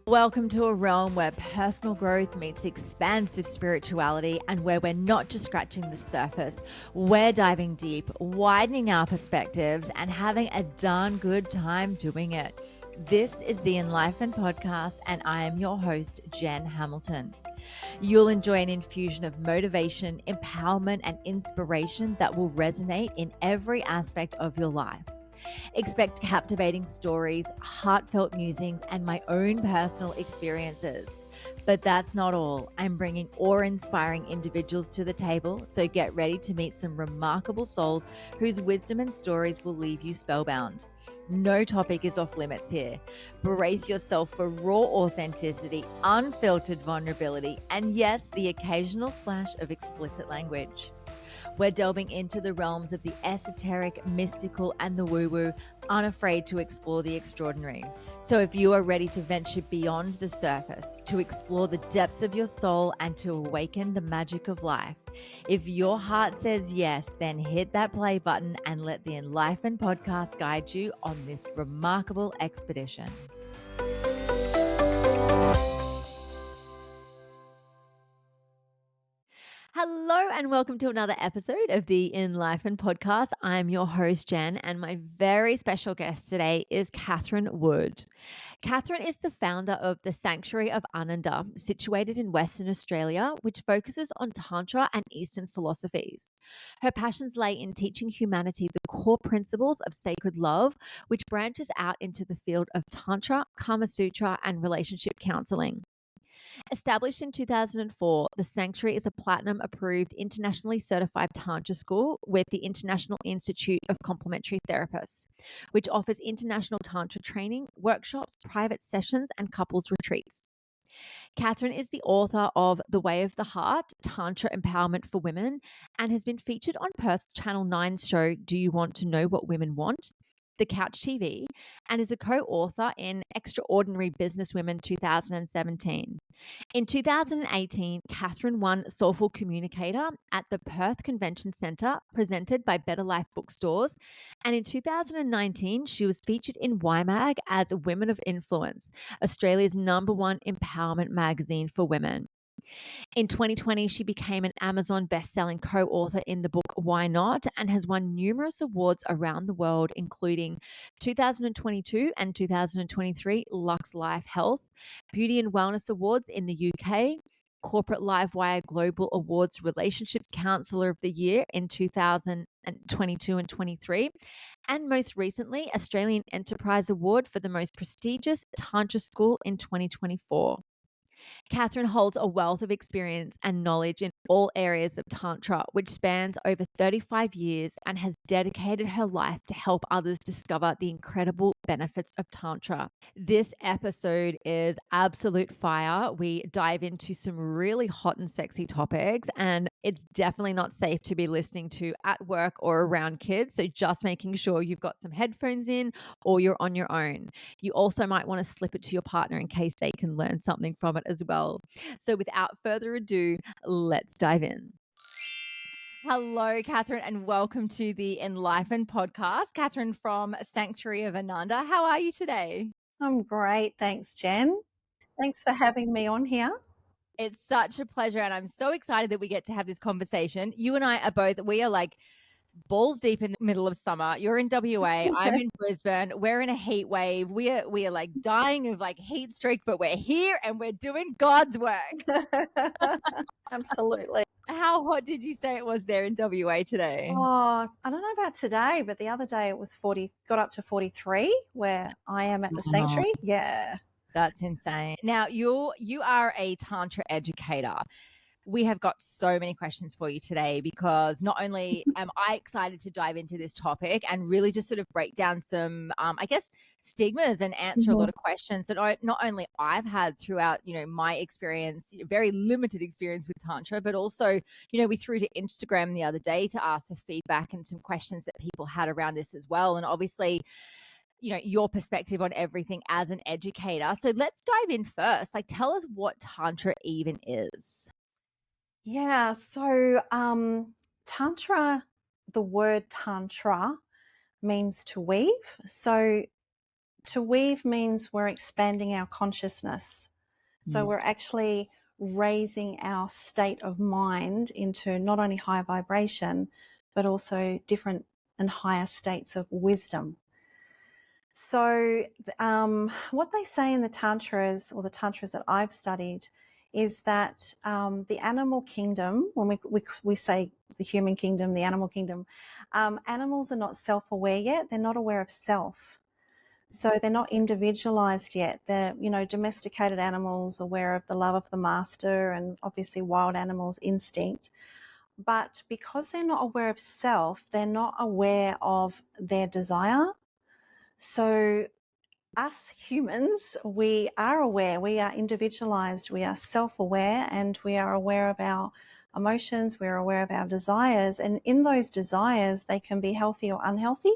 Welcome to a realm where personal growth meets expansive spirituality and where we're not just scratching the surface, we're diving deep, widening our perspectives, and having a darn good time doing it. This is the Enlightenment Podcast, and I am your host, Jen Hamilton. You'll enjoy an infusion of motivation, empowerment, and inspiration that will resonate in every aspect of your life. Expect captivating stories, heartfelt musings, and my own personal experiences. But that's not all. I'm bringing awe-inspiring individuals to the table, so get ready to meet some remarkable souls whose wisdom and stories will leave you spellbound. No topic is off limits here. Brace yourself for raw authenticity, unfiltered vulnerability, and yes, the occasional splash of explicit language. We're delving into the realms of the esoteric, mystical, and the woo-woo, unafraid to explore the extraordinary. So if you are ready to venture beyond the surface, to explore the depths of your soul, and to awaken the magic of life, if your heart says yes, then hit that play button and let the Enlightenment Podcast guide you on this remarkable expedition. Hello and welcome to another episode of the Enlightenment Podcast. I'm your host, Jen, and my very special guest today is Catherine Wood. Catherine is the founder of the Sanctuary of Ananda, situated in Western Australia, which focuses on Tantra and Eastern philosophies. Her passions lay in teaching humanity the core principles of sacred love, which branches out into the field of Tantra, Kama Sutra, and Relationship Counselling. Established in 2004, the Sanctuary is a platinum-approved, internationally certified Tantra school with the International Institute of Complementary Therapists, which offers international Tantra training, workshops, private sessions, and couples retreats. Catherine is the author of The Way of the Heart, Tantra Empowerment for Women, and has been featured on Perth's Channel 9's show, Do You Want to Know What Women Want?, The Couch TV, and is a co-author in Extraordinary Businesswomen 2017. In 2018, Catherine won Soulful Communicator at the Perth Convention Centre, presented by Better Life Bookstores. And in 2019, she was featured in YMag as Women of Influence, Australia's #1 empowerment magazine for women. In 2020, she became an Amazon best-selling co-author in the book Why Not, and has won numerous awards around the world, including 2022 and 2023 Lux Life Health, Beauty and Wellness Awards in the UK, Corporate Livewire Global Awards Relationships Counselor of the Year in 2022 and 23, and most recently, Australian Enterprise Award for the most prestigious Tantra School in 2024. Catherine holds a wealth of experience and knowledge in all areas of Tantra, which spans over 35 years, and has dedicated her life to help others discover the incredible benefits of Tantra. This episode is absolute fire. We dive into some really hot and sexy topics, and it's definitely not safe to be listening to at work or around kids. So just making sure you've got some headphones in or you're on your own. You also might want to slip it to your partner in case they can learn something from it as well. So without further ado, let's dive in. Hello, Catherine, and welcome to the Enlightenment Podcast. Catherine from Sanctuary of Ananda. How are you today? I'm great. Thanks, Jen. Thanks for having me on here. It's such a pleasure, and I'm so excited that we get to have this conversation. You and I we are like balls deep in the middle of summer. You're in WA. I'm in Brisbane. We're in a heat wave. We are like dying of like heat stroke, but we're here and we're doing God's work. Absolutely. How hot did you say it was there in WA today? Oh, I don't know about today, but the other day it was 40, got up to 43 where I am at the Sanctuary. Yeah. That's insane. Now, you are a Tantra educator. We have got so many questions for you today, because not only am I excited to dive into this topic and really just sort of break down some, I guess, stigmas and answer a lot of questions that not only I've had throughout, my experience, very limited experience with Tantra, but also, we threw to Instagram the other day to ask for feedback and some questions that people had around this as well. And obviously, your perspective on everything as an educator. So let's dive in first. Like, tell us what Tantra even is. Yeah. So Tantra, the word Tantra means to weave. So To weave means we're expanding our consciousness. So Mm. we're actually raising our state of mind into not only higher vibration, but also different and higher states of wisdom. So, what they say in the Tantras, or the Tantras that I've studied, is that the animal kingdom, when we say the human kingdom, the animal kingdom, animals are not self-aware yet. They're not aware of self. So they're not individualized yet. They're, domesticated animals aware of the love of the master, and obviously wild animals instinct. But because they're not aware of self, they're not aware of their desire. So us humans, we are aware, we are individualized, we are self-aware, and we are aware of our emotions, we're aware of our desires. And in those desires, they can be healthy or unhealthy.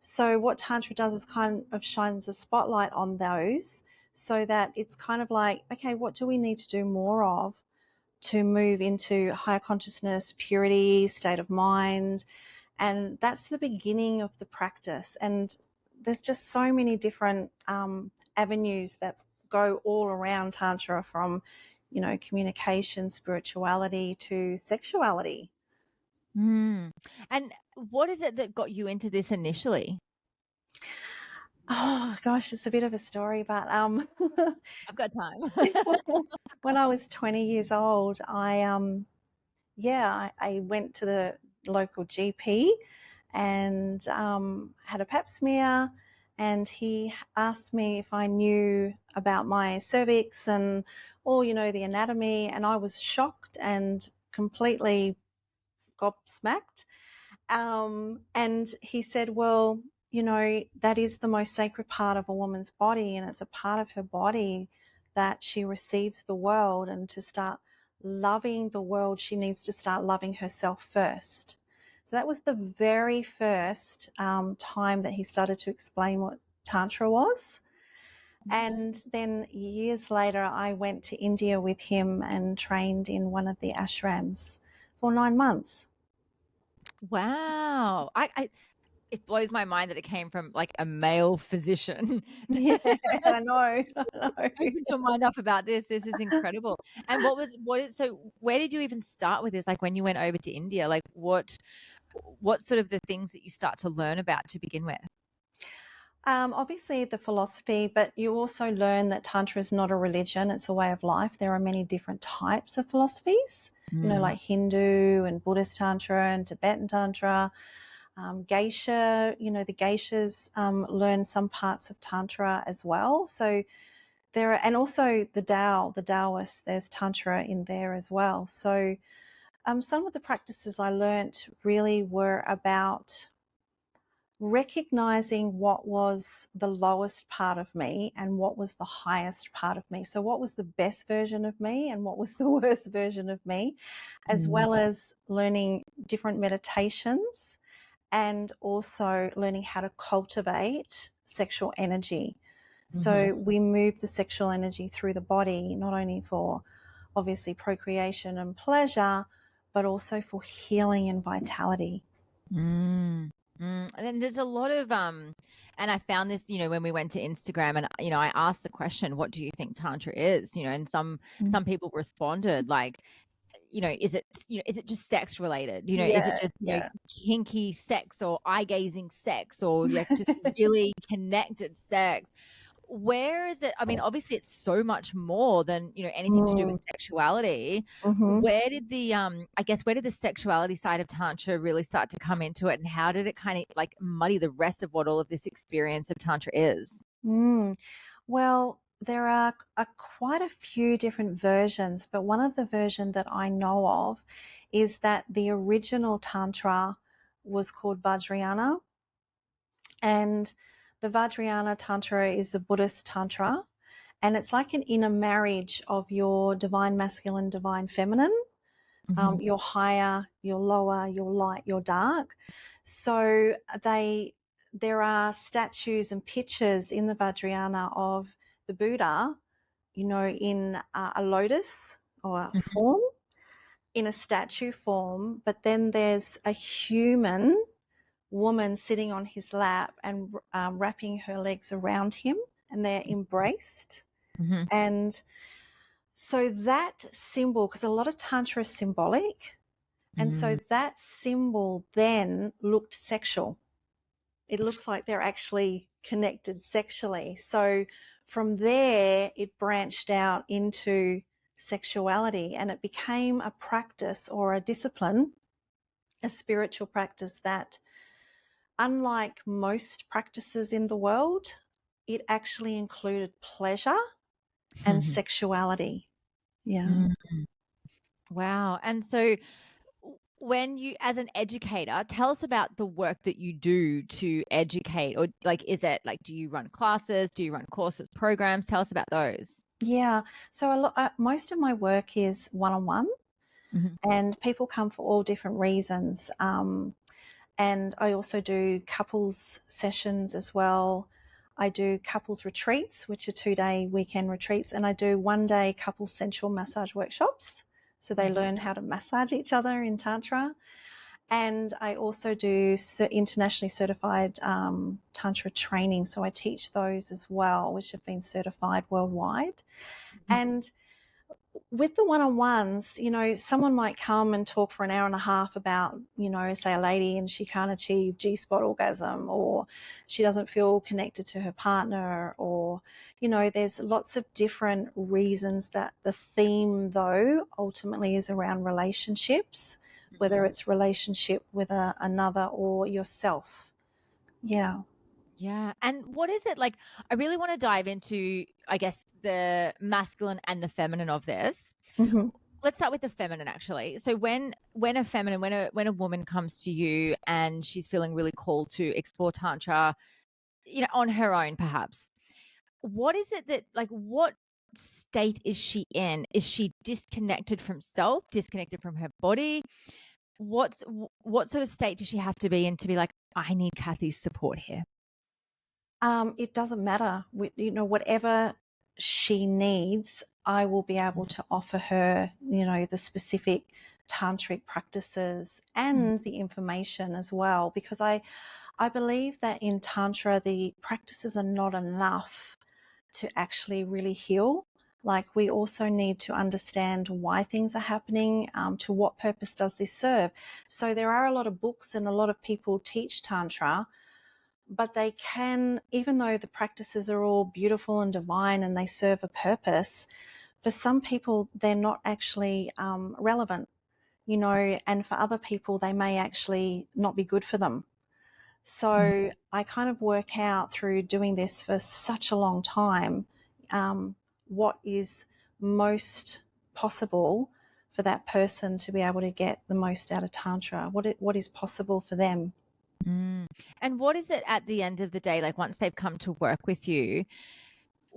So what Tantra does is kind of shines a spotlight on those, so that it's kind of like, okay, what do we need to do more of to move into higher consciousness, purity, state of mind? And that's the beginning of the practice. And there's just so many different avenues that go all around Tantra, from, communication, spirituality to sexuality. Mm. And what is it that got you into this initially? Oh gosh, it's a bit of a story, but I've got time. when I was 20 years old, I went to the local GP and had a pap smear, and he asked me if I knew about my cervix and all, the anatomy, and I was shocked and completely gobsmacked. And he said, well, that is the most sacred part of a woman's body, and it's a part of her body that she receives the world. And to start loving the world, she needs to start loving herself first. So that was the very first time that he started to explain what Tantra was. And then years later, I went to India with him and trained in one of the ashrams for 9 months. Wow. It blows my mind that it came from like a male physician. Yeah, I know. I know. Opened your mind up about this. This is incredible. And so where did you even start with this? Like when you went over to India, like what sort of the things that you start to learn about to begin with? Obviously, the philosophy, but you also learn that Tantra is not a religion, it's a way of life. There are many different types of philosophies, Mm. like Hindu and Buddhist Tantra and Tibetan Tantra. Geisha, the geishas learn some parts of Tantra as well. So and also the Tao, the Taoists, there's Tantra in there as well. So some of the practices I learnt really were about recognizing what was the lowest part of me and what was the highest part of me. So what was the best version of me and what was the worst version of me, as Mm. well as learning different meditations and also learning how to cultivate sexual energy. Mhm. So we move the sexual energy through the body, not only for obviously procreation and pleasure, but also for healing and vitality. Mm. Mm. And then there's a lot of and I found this, when we went to Instagram and I asked the question, what do you think Tantra is? And Mm. some people responded like, is it just sex related? Is it Yeah, just, yeah. kinky sex or eye gazing sex or like just really connected sex? Where is it? I mean, obviously it's so much more than, anything to do with Mm, sexuality. mhm. Where did the sexuality side of Tantra really start to come into it? And how did it kind of like muddy the rest of what all of this experience of Tantra is? Mm. Well, there are quite a few different versions, but one of the version that I know of is that the original Tantra was called Vajrayana, and the Vajrayana Tantra is the Buddhist Tantra, and it's like an inner marriage of your divine masculine, divine feminine, Hmm. your higher, your lower, your light, your dark. So there are statues and pictures in the Vajrayana of the Buddha, in a lotus or a Hmm. form, in a statue form, but then there's a human woman sitting on his lap and wrapping her legs around him, and they're embraced. Mm-hmm. And so that symbol, because a lot of Tantra is symbolic, and so that symbol then looked sexual. It looks like they're actually connected sexually. So from there, it branched out into sexuality, and it became a practice or a discipline, a spiritual practice that, unlike most practices in the world, it actually included pleasure and sexuality. Yeah. Mm. Wow. And so when you, as an educator, tell us about the work that you do to educate, or like, is it like, do you run classes? Do you run courses, programs? Tell us about those. Yeah. So most of my work is one-on-one, Mm-hmm. and people come for all different reasons. And I also do couples sessions as well. I do couples retreats, which are 2-day weekend retreats, and I do 1-day couples sensual massage workshops. So they learn how to massage each other in Tantra. And I also do internationally certified Tantra training. So I teach those as well, which have been certified worldwide. And with the one-on-ones, someone might come and talk for an hour and a half about, say a lady, and she can't achieve G-spot orgasm, or she doesn't feel connected to her partner, or, there's lots of different reasons. That the theme, though, ultimately is around relationships, whether it's relationship with another or yourself. Yeah. Yeah. And what is it like? I really want to dive into, I guess, the masculine and the feminine of this. Mm-hmm. Let's start with the feminine, actually. So when a woman comes to you and she's feeling really called to explore Tantra, on her own, perhaps, what is it that, like, what state is she in? Is she disconnected from self, disconnected from her body? What sort of state does she have to be in to be like, I need Kathy's support here? It doesn't matter. Whatever she needs, I will be able to offer her, the specific tantric practices and the information as well, because I believe that in Tantra, the practices are not enough to actually really heal. Like, we also need to understand why things are happening, to what purpose does this serve. So there are a lot of books and a lot of people teach Tantra, but they can, even though the practices are all beautiful and divine and they serve a purpose, for some people they're not actually relevant, and for other people they may actually not be good for them. So I kind of work out, through doing this for such a long time, what is most possible for that person to be able to get the most out of Tantra, what is possible for them. Mm. And what is it at the end of the day, like once they've come to work with you,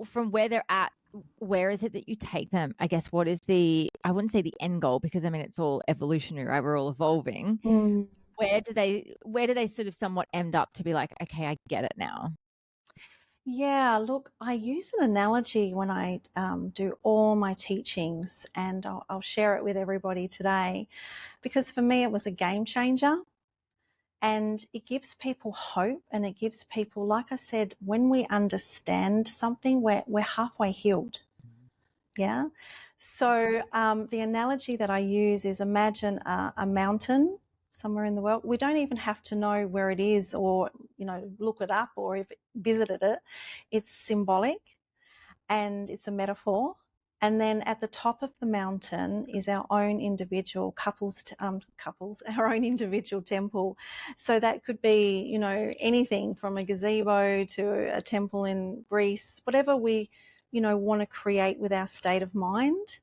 from where they're at, where is it that you take them? I guess, what is I wouldn't say the end goal, because I mean, it's all evolutionary, right? We're all evolving. Mm. Where do they sort of somewhat end up to be like, okay, I get it now? Yeah, look, I use an analogy when I do all my teachings, and I'll share it with everybody today, because for me it was a game changer, and it gives people hope, and it gives people, like I said, when we understand something, we're halfway healed. Yeah. So the analogy that I use is, imagine a mountain somewhere in the world. We don't even have to know where it is, or, look it up, or if visited it. It's symbolic and it's a metaphor. And then at the top of the mountain is our own individual our own individual temple. So that could be, anything from a gazebo to a temple in Greece, whatever we, want to create with our state of mind.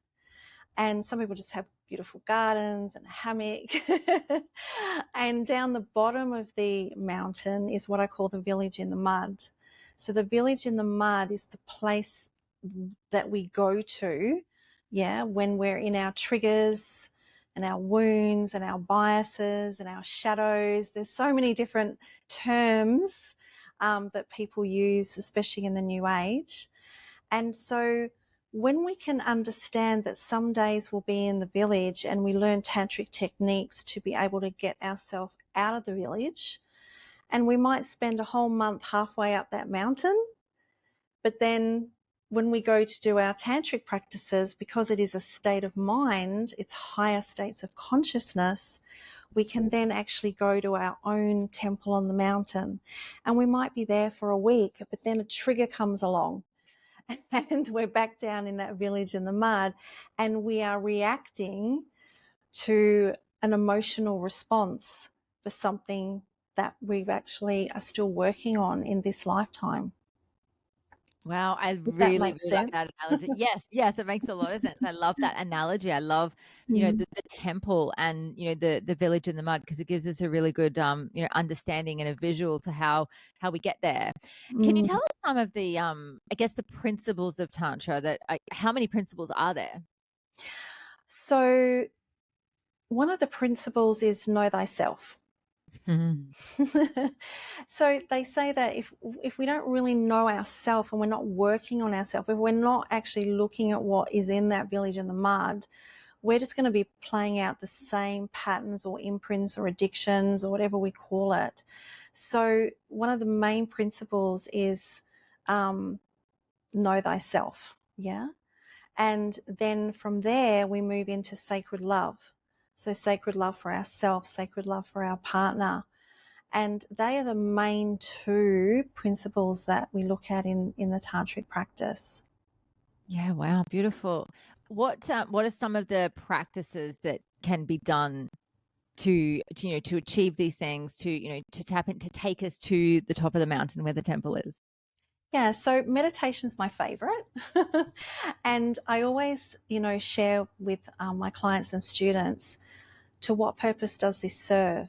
And some people just have beautiful gardens and a hammock. And down the bottom of the mountain is what I call the village in the mud. So the village in the mud is the place that we go to, when we're in our triggers and our wounds and our biases and our shadows. There's so many different terms that people use, especially in the New Age. And so when we can understand that some days we'll be in the village, and we learn tantric techniques to be able to get ourselves out of the village, And we might spend a whole month halfway up that mountain. But then when we go to do our tantric practices, because it is a state of mind, it's higher states of consciousness, we can then actually go to our own temple on the mountain. And we might be there for a week, but then a trigger comes along and we're back down in that village in the mud, and we are reacting to an emotional response for something that we've actually are still working on in this lifetime. Wow, I If that really, makes really like that sense. analogy. Yes, yes, it makes a lot of sense. I love that analogy. I love, Mm. the temple and, the village in the mud, because it gives us a really good, understanding and a visual to how we get there. Can you Mm. tell us some of the, I guess, the principles of Tantra how many principles are there? So one of the principles is know thyself. Mhm. So they say that if we don't really know ourselves and we're not working on ourselves, if we're not actually looking at what is in that village in the mud, we're just going to be playing out the same patterns or imprints or addictions or whatever we call it. So one of the main principles is know thyself. Yeah. And then from there, we move into sacred love. So sacred love for ourselves, sacred love for our partner. And they are the main two principles that we look at in the tantric practice. Yeah, wow, beautiful. What are some of the practices that can be done to achieve these things, to tap in, to take us to the top of the mountain where the temple is? Yeah, so meditation's my favorite. And I always, share with my clients and students, to what purpose does this serve? Mm.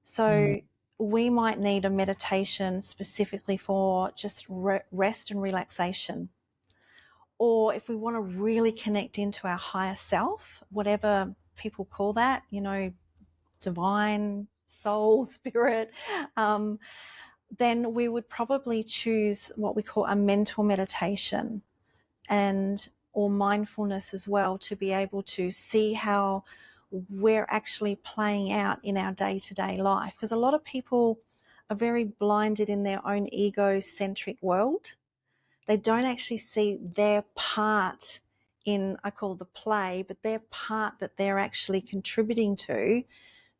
So we might need a meditation specifically for just rest and relaxation. Or if we want to really connect into our higher self, whatever people call that, divine, soul, spirit, um, then we would probably choose what we call a mental meditation and or mindfulness as well, to be able to see how we're actually playing out in our day-to-day life. Because a lot of people are very blinded in their own egocentric world. They don't actually see their part in, I call the play, but their part that they're actually contributing to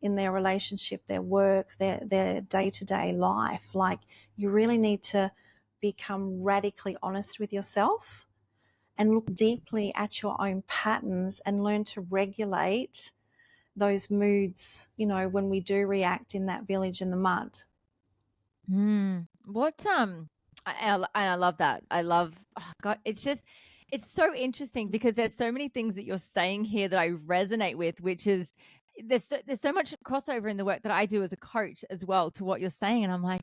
in their relationship, their work, their day-to-day life. Like, you really need to become radically honest with yourself and look deeply at your own patterns and learn to regulate those moods, when we do react in that village in the mud. What I love that. I love, oh God, it's so interesting because there's so many things that you're saying here that I resonate with, which is there's so much crossover in the work that I do as a coach as well to what you're saying, and I'm like,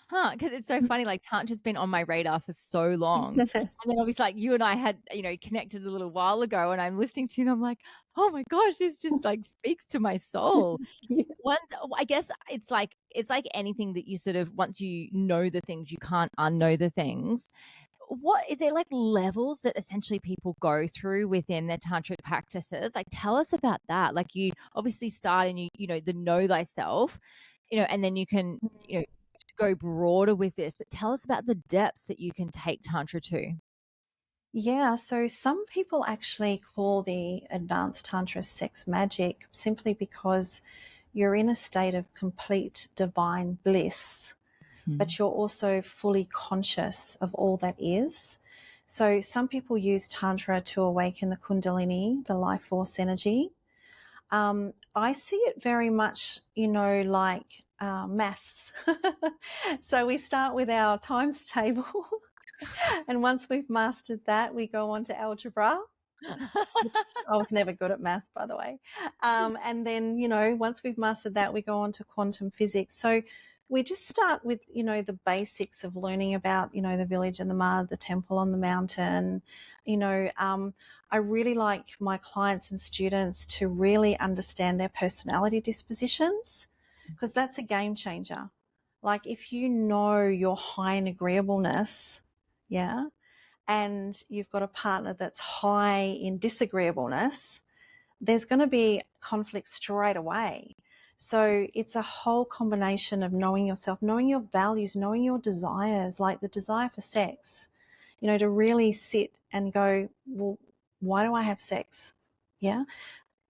huh, because it's so funny, like, Tantra's been on my radar for so long, and then obviously, like, you and I had, connected a little while ago, and I'm listening to you, and I'm like, "Oh my gosh, this just, like, speaks to my soul." Yeah. I guess it's like anything that you sort of, once you know the things, you can't unknow the things. What is there, like, levels that essentially people go through within their tantric practices? Like, tell us about that. Like, you obviously start and the know thyself, and then you can, go broader with this, but tell us about the depths that you can take tantra to. Yeah, so some people actually call the advanced Tantra sex magic, simply because you're in a state of complete divine bliss, Mhm. but you're also fully conscious of all that is. So some people use Tantra to awaken the Kundalini, the life force energy. I see it very much, like maths. So we start with our times table. And once we've mastered that, we go on to algebra, which I was never good at maths, by the way. And then, once we've mastered that, we go on to quantum physics. So we just start with, the basics of learning about, the village and the mud, the temple on the mountain. I really like my clients and students to really understand their personality dispositions, because that's a game changer. Like, if you know you're high in agreeableness, yeah, and you've got a partner that's high in disagreeableness, there's going to be conflict straight away. So it's a whole combination of knowing yourself, knowing your values, knowing your desires, like the desire for sex, to really sit and go, well, why do I have sex? Yeah.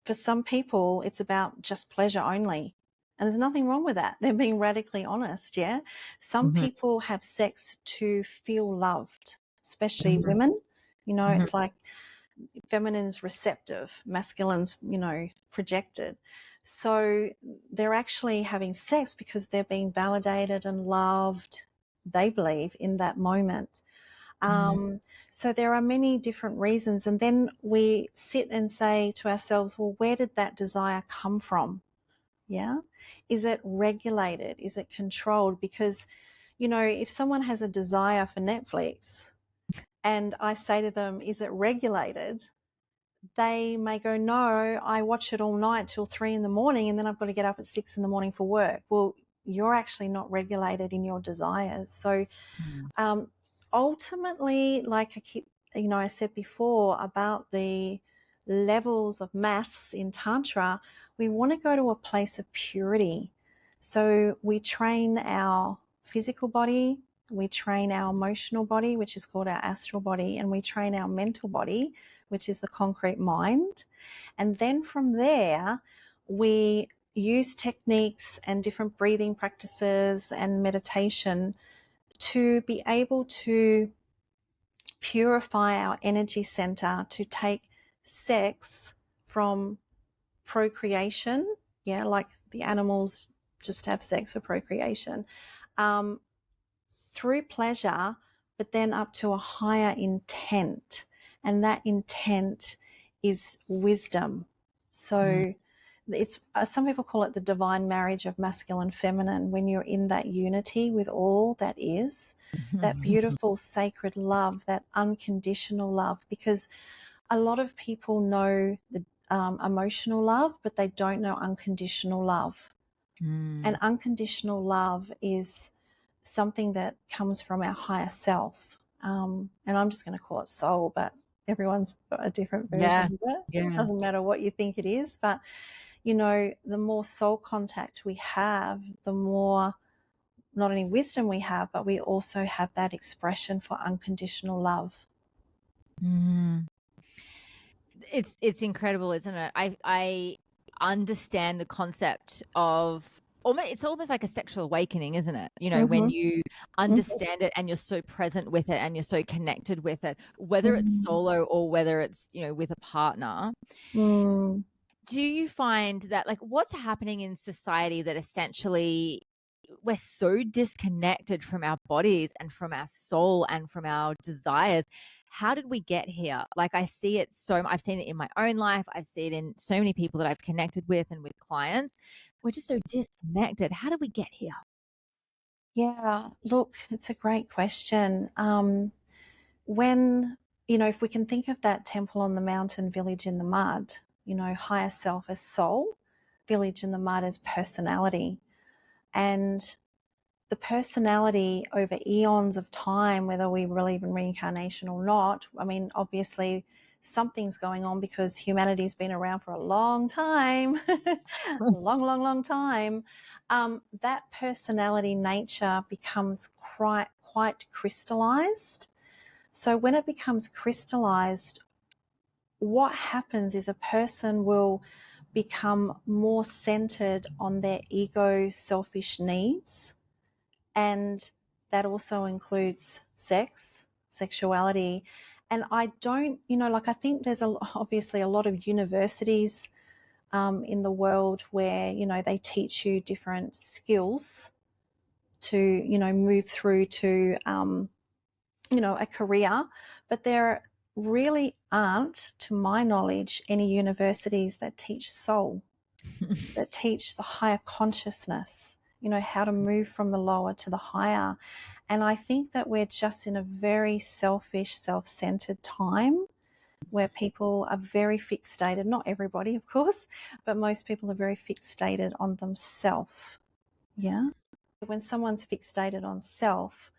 For some people, it's about just pleasure only. And there's nothing wrong with that. They're being radically honest. Yeah. Some Mhm, people have sex to feel loved, especially mhm, women. mhm, It's like feminine's receptive, masculine's, projected. So they're actually having sex because they're being validated and loved, they believe, in that moment. mhm, So there are many different reasons. And then we sit and say to ourselves, well, where did that desire come from? Yeah. Is it regulated? Is it controlled? Because, if someone has a desire for Netflix and I say to them, is it regulated? They may go, no, I watch it all night till 3 in the morning and then I've got to get up at 6 in the morning for work. Well, you're actually not regulated in your desires. So mhm, um, ultimately, like I said before about the levels of maths in Tantra, we want to go to a place of purity. So we train our physical body, we train our emotional body, which is called our astral body, and we train our mental body, which is the concrete mind. And then from there, we use techniques and different breathing practices and meditation to be able to purify our energy center, to take sex from procreation, yeah, like the animals just have sex for procreation, um, through pleasure, but then up to a higher intent. And that intent is wisdom. mhm, So it's some people call it the divine marriage of masculine feminine, when you're in that unity with all that is, that mhm, beautiful sacred love, that unconditional love. Because a lot of people know the emotional love, but they don't know unconditional love. And mm. unconditional love is something that comes from our higher self. And I'm just going to call it soul, but everyone's got a different version Yeah, of it. It yeah. doesn't matter what you think it is, but the more soul contact we have, the more not only wisdom we have, but we also have that expression for unconditional love. Mhm. It's incredible, isn't it? I understand the concept of it's almost like a sexual awakening, isn't it? When Mm-hmm. you Mm-hmm. understand it and you're so present with it and you're so connected with it, whether it's Mm-hmm. solo or whether it's, with a partner. Mm. Do you find that, like, what's happening in society that essentially we're so disconnected from our bodies and from our soul and from our desires? How did we get here? Like, I've seen it in my own life. I see it in so many people that I've connected with and with clients. We're just so disconnected. How did we get here? Yeah, look, it's a great question. When, if we can think of that temple on the mountain, village in the mud, higher self as soul, village in the mud as personality. And the personality over eons of time, whether we believe in reincarnation or not, I mean, obviously something's going on because humanity's been around for a long time, long, long, long time. That personality nature becomes quite crystallized. So when it becomes crystallized, what happens is a person will become more centered on their ego selfish needs, and that also includes sexuality. And I don't, I think there's obviously a lot of universities in the world where, they teach you different skills to, move through to, a career, but there really aren't, to my knowledge, any universities that teach soul, that teach the higher consciousness, how to move from the lower to the higher. And I think that we're just in a very selfish, self-centered time where people are very fixated, not everybody, of course, but most people are very fixated on themselves. Yeah. When someone's fixated on self,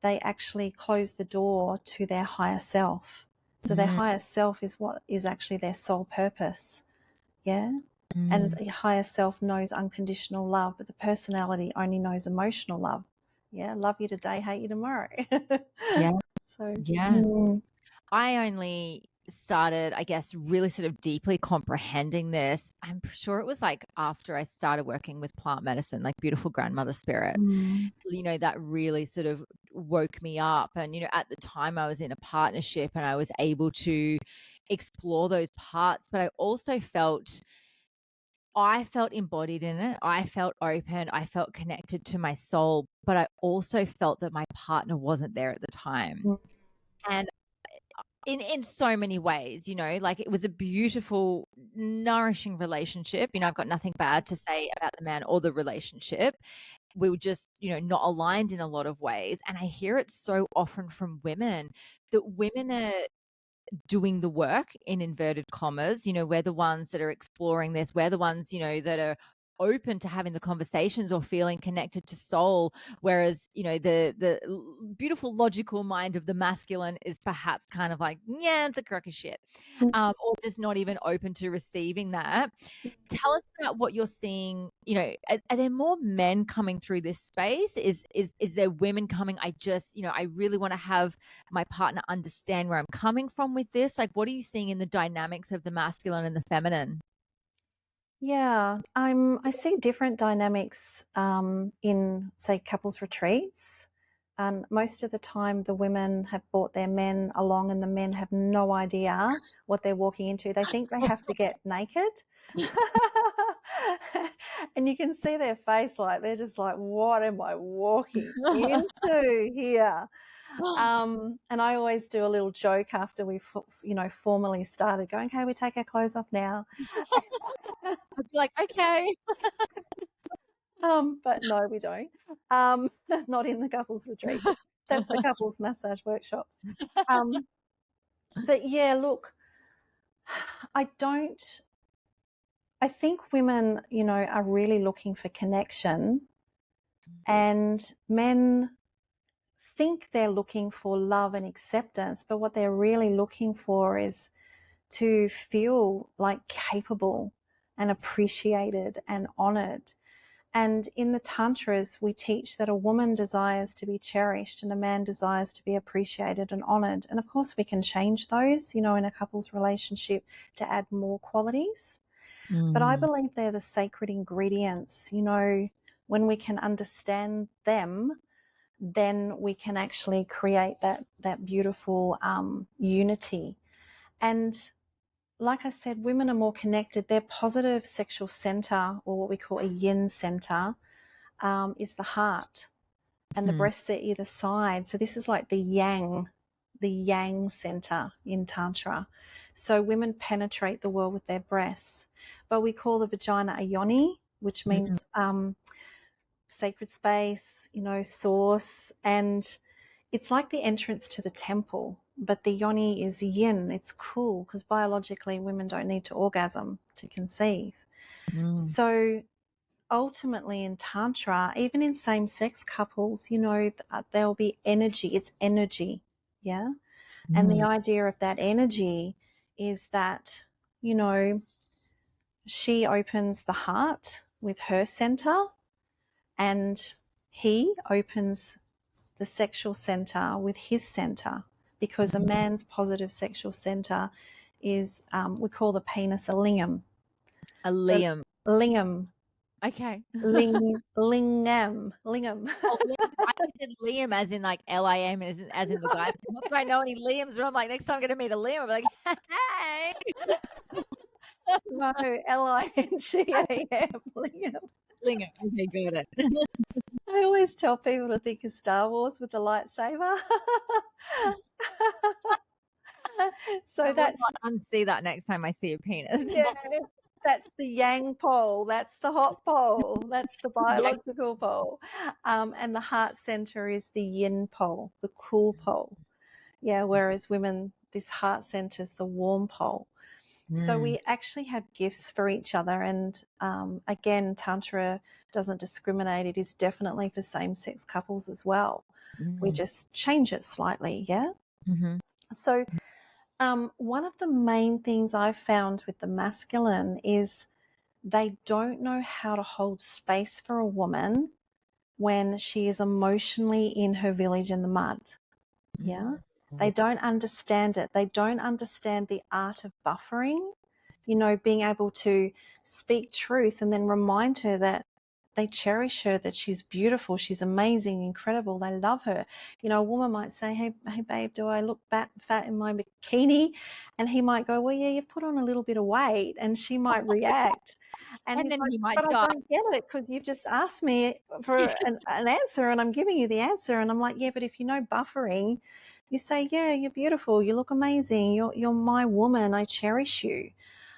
they actually close the door to their higher self. So their Mm, higher self is what is actually their soul purpose. Yeah. And Mm. the higher self knows unconditional love, but the personality only knows emotional love. Yeah, love you today, hate you tomorrow. Yeah. So, Yeah. I only started, I guess, really sort of deeply comprehending this. I'm sure it was like after I started working with plant medicine, like beautiful grandmother spirit, mm, that really sort of woke me up. And, at the time I was in a partnership and I was able to explore those parts, but I felt embodied in it. I felt open. I felt connected to my soul, but I also felt that my partner wasn't there at the time. mm, And in so many ways, like it was a beautiful, nourishing relationship. I've got nothing bad to say about the man or the relationship. We were just, not aligned in a lot of ways. And I hear it so often from women that women are doing the work in inverted commas. We're the ones that are exploring this. We're the ones, that are open to having the conversations or feeling connected to soul, whereas the beautiful logical mind of the masculine is perhaps kind of like, yeah, it's a crock of shit, mm. or just not even open to receiving that. Tell us about what you're seeing. Are there more men coming through this space? Is there women coming? I really want to have my partner understand where I'm coming from with this. Like, what are you seeing in the dynamics of the masculine and the feminine? Yeah, I see different dynamics in, say, couples retreats. And most of the time, the women have brought their men along, and the men have no idea what they're walking into. They think they have to get naked. And you can see their face, like they're just like, what am I walking into here? And I always do a little joke after we, formally started going, okay, we take our clothes off now. I'd be like, okay. But no, we don't. Not in the couples retreat. That's the couples massage workshops. Um, but yeah, look, I don't. I think women, are really looking for connection, and men think they're looking for love and acceptance, but what they're really looking for is to feel like capable and appreciated and honored. And in the Tantras, we teach that a woman desires to be cherished and a man desires to be appreciated and honored. And of course, we can change those, in a couple's relationship to add more qualities. But I Mm, believe they're the sacred ingredients. When we can understand them, then we can actually create that beautiful unity. And like I said, women are more connected. Their positive sexual center, or what we call a yin center, is the heart, and the mm, breasts are either side. So this is like the yang center in Tantra. So women penetrate the world with their breasts, but we call the vagina a yoni, which mm, means sacred space, source, and it's like the entrance to the temple. But the yoni is yin. It's cool because biologically women don't need to orgasm to conceive. mm, So ultimately in Tantra, even in same-sex couples, there'll be energy. It's energy, yeah? And the mm, idea of that energy is that, she opens the heart with her center, and he opens the sexual center with his center, because a mm. man's positive sexual center is, we call the penis a lingam. A So Liam. lingam, Okay. lingam. Oh, Liam. I said Liam as in like Lim, as in the guy. Not that I know any Liams, but I'm like, next time I'm gonna meet a Liam, I'm like, hey. No, Lingam, lingam. Liam. Okay, got it. I always tell people to think of Star Wars with the lightsaber. I So will that's, not unsee that next time I see a penis. yeah, that's the yang pole. That's the hot pole. That's the Yeah. biological pole. And the heart center is the yin pole, the cool pole. Yeah, whereas women, this heart center is the warm pole. So Mm, we actually have gifts for each other. And again, Tantra doesn't discriminate. It is definitely for same-sex couples as well. We mm, just change it slightly, yeah? mhm, So one of the main things I've found with the masculine is they don't know how to hold space for a woman when she is emotionally in her village in the mud. Yeah. They don't understand it. They don't understand the art of buffering, being able to speak truth and then remind her that they cherish her, that she's beautiful, she's amazing, incredible, they love her. A woman might say, hey babe, do I look fat in my bikini? And he might go, well, yeah, you've put on a little bit of weight. And she might react. And And he's then like, he might but I go, don't get it because you've just asked me for an answer and I'm giving you the answer. And I'm like, yeah, but if you know buffering, you say, yeah, you're beautiful, you look amazing, you're my woman, I cherish you.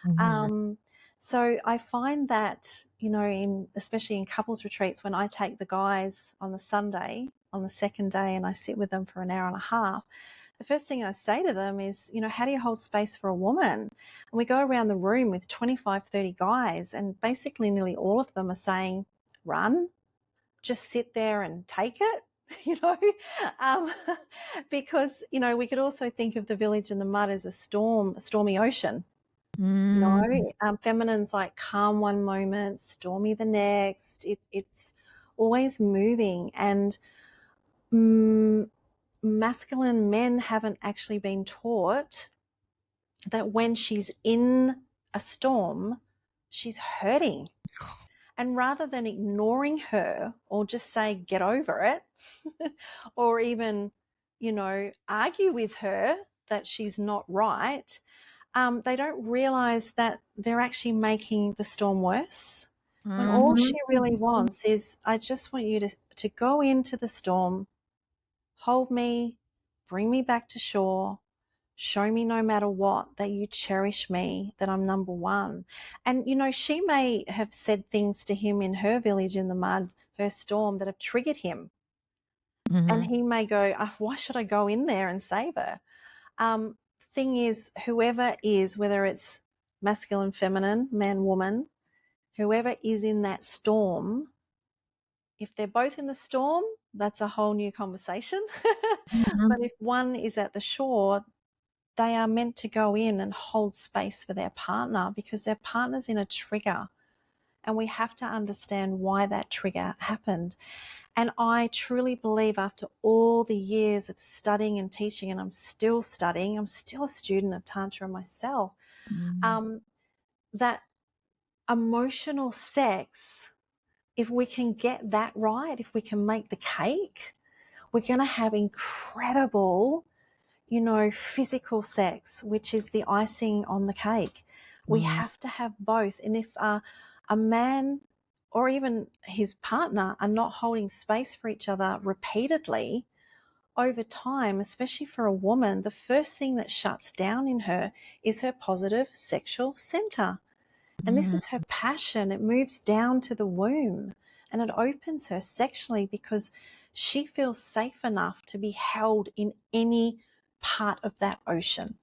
Mhm. So I find that, especially in couples retreats, when I take the guys on the Sunday, on the second day, and I sit with them for an hour and a half, the first thing I say to them is, how do you hold space for a woman? And we go around the room with 25, 30 guys, and basically nearly all of them are saying, run, just sit there and take it, um, because, we could also think of the village in the mud as a stormy ocean. Mm. Feminine's like calm one moment, stormy the next. It's always moving. And masculine men haven't actually been taught that when she's in a storm, she's hurting. And rather than ignoring her or just say, get over it, or even, argue with her that she's not right, they don't realize that they're actually making the storm worse. When all she really Mhm. wants is, I just want you to go into the storm, hold me, bring me back to shore, show me no matter what that you cherish me, that I'm number one. And, she may have said things to him in her village in the mud, her storm, that have triggered him. And Mhm. he may go, why should I go in there and save her? Thing is, whoever is, whether it's masculine, feminine, man, woman, whoever is in that storm, if they're both in the storm, that's a whole new conversation. But Mhm. if one is at the shore, they are meant to go in and hold space for their partner because their partner's in a trigger. And we have to understand why that trigger happened. And I truly believe, after all the years of studying and teaching, and I'm still studying, I'm still a student of Tantra myself, Mm. um, that emotional sex, if we can get that right, if we can make the cake, we're going to have incredible, physical sex, which is the icing on the cake. We Mm. have to have both. And if a man or even his partner are not holding space for each other repeatedly over time, especially for a woman, the first thing that shuts down in her is her positive sexual center. And this Mhm. is her passion. It moves down to the womb and it opens her sexually because she feels safe enough to be held in any part of that ocean.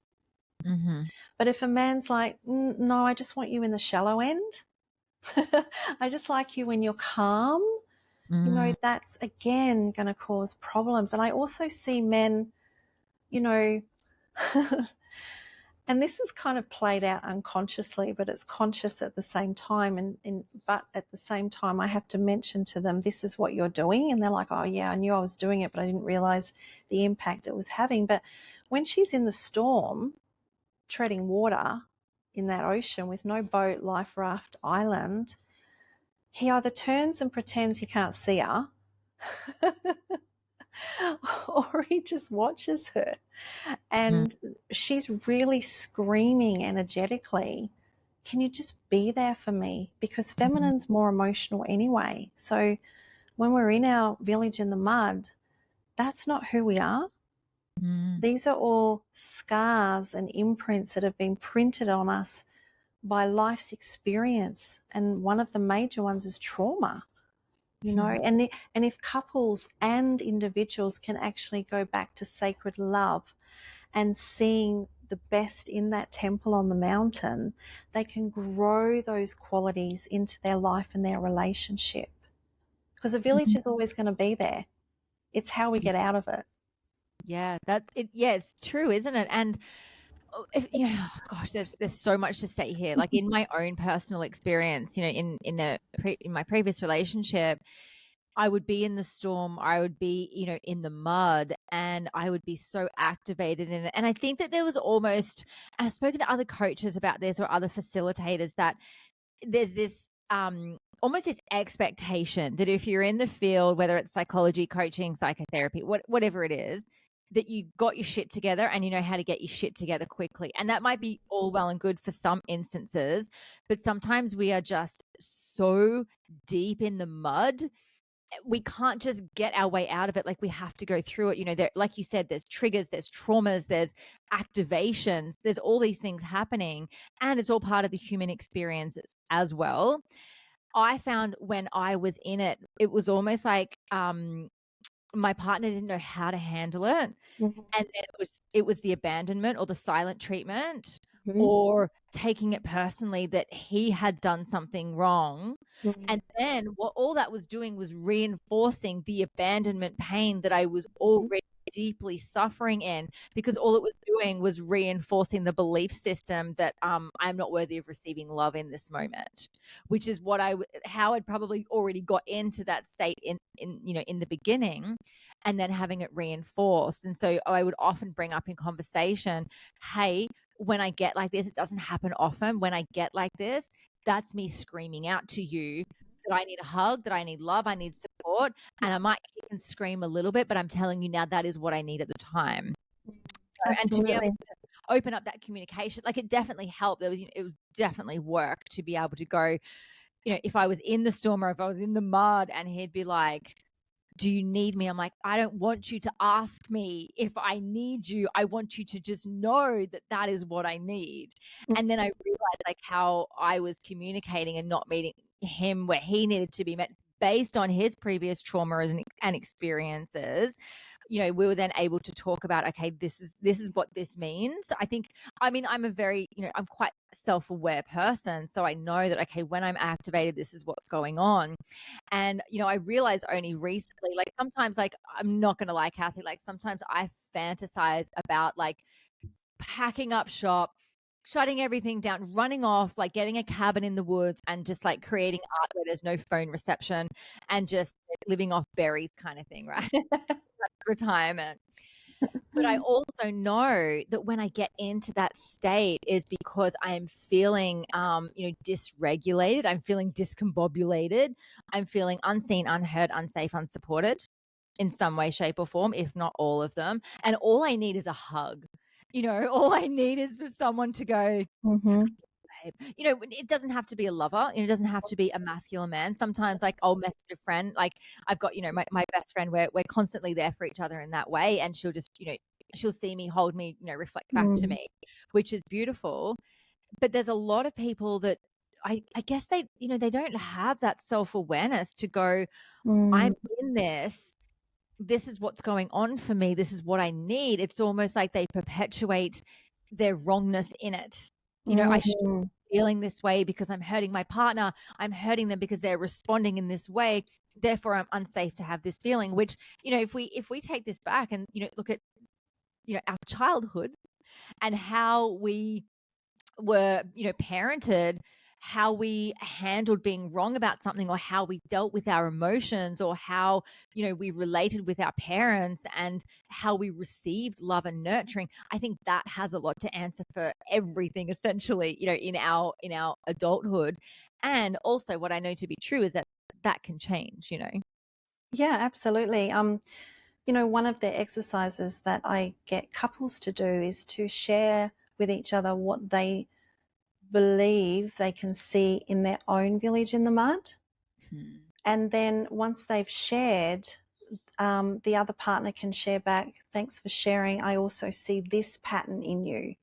Mhm. But if a man's like, no, I just want you in the shallow end, I just like you when you're calm, Mm. that's again going to cause problems. And I also see men, you know, and this is kind of played out unconsciously, but it's conscious at the same time. But at the same time, I have to mention to them, this is what you're doing. And they're like, oh, yeah, I knew I was doing it, but I didn't realize the impact it was having. But when she's in the storm, treading water in that ocean with no boat, life raft, island, he either turns and pretends he can't see her or he just watches her. Mhm. And she's really screaming energetically, can you just be there for me? Because Mhm. feminine's more emotional anyway. So when we're in our village in the mud, that's not who we are. Mm. These are all scars and imprints that have been printed on us by life's experience. And one of the major ones is trauma. Mhm. And if couples and individuals can actually go back to sacred love and seeing the best in that temple on the mountain, they can grow those qualities into their life and their relationship. Because a village Mhm. is always going to be there. It's how we get out of it. Yeah, that's it. Yeah, it's true, isn't it? And gosh, there's so much to say here. Like in my own personal experience, in my previous relationship, I would be in the storm, I would be, in the mud, and I would be so activated in it. And I think that there was almost, and I've spoken to other coaches about this or other facilitators, that there's this almost this expectation that if you're in the field, whether it's psychology, coaching, psychotherapy, whatever it is, that you got your shit together and you know how to get your shit together quickly. And that might be all well and good for some instances, but sometimes we are just so deep in the mud, we can't just get our way out of it. Like we have to go through it. There, like you said, there's triggers, there's traumas, there's activations, there's all these things happening, and it's all part of the human experiences as well. I found when I was in it, it was almost like my partner didn't know how to handle it. Mm-hmm. And then it was the abandonment or the silent treatment, Mm-hmm. or taking it personally that he had done something wrong. Mm-hmm. And then what all that was doing was reinforcing the abandonment pain that I was already deeply suffering in, because all it was doing was reinforcing the belief system that I'm not worthy of receiving love in this moment, which is how I'd probably already got into that state in the beginning, and then having it reinforced. And so I would often bring up in conversation, hey, when I get like this, it doesn't happen often. When I get like this, that's me screaming out to you that I need a hug, that I need love, I need support. And I might kick and scream a little bit, but I'm telling you now, that is what I need at the time. And to be able Absolutely. to open up that communication, like it definitely helped. It was definitely work to be able to go, if I was in the storm or if I was in the mud and he'd be like, do you need me? I'm like, I don't want you to ask me if I need you. I want you to just know that that is what I need. And then I realized like how I was communicating and not meeting him where he needed to be met based on his previous trauma and experiences. We were then able to talk about, okay, this is what this means. I'm a very, I'm quite self-aware person. So I know that, okay, when I'm activated, this is what's going on. And, I realized only recently, like sometimes, like, I'm not going to lie, Kathy, like sometimes I fantasize about like packing up shop, shutting everything down, running off, like getting a cabin in the woods and just like creating art where there's no phone reception and just living off berries kind of thing, right? Retirement. But I also know that when I get into that state is because I'm feeling, dysregulated. I'm feeling discombobulated. I'm feeling unseen, unheard, unsafe, unsupported in some way, shape, or form, if not all of them. And all I need is a hug. All I need is for someone to go, Mm-hmm. it doesn't have to be a lover. It doesn't have to be a masculine man. Sometimes, like, I'll message a friend. Like, I've got, my best friend. We're constantly there for each other in that way, and she'll just, she'll see me, hold me, reflect back to me, which is beautiful. But there's a lot of people that I guess they, they don't have that self-awareness to go, I'm in this. This is what's going on for me. This is what I need. It's almost like they perpetuate their wrongness in it. I should be feeling this way because I'm hurting my partner. I'm hurting them because they're responding in this way. Therefore, I'm unsafe to have this feeling, which, if we take this back and, look at, our childhood and how we were, parented, how we handled being wrong about something, or how we dealt with our emotions, or how, we related with our parents and how we received love and nurturing. I think that has a lot to answer for everything essentially, in our adulthood. And also what I know to be true is that can change. Yeah, absolutely. One of the exercises that I get couples to do is to share with each other what they believe they can see in their own village in the mud. And then once they've shared, the other partner can share back, thanks for sharing. I also see this pattern in you.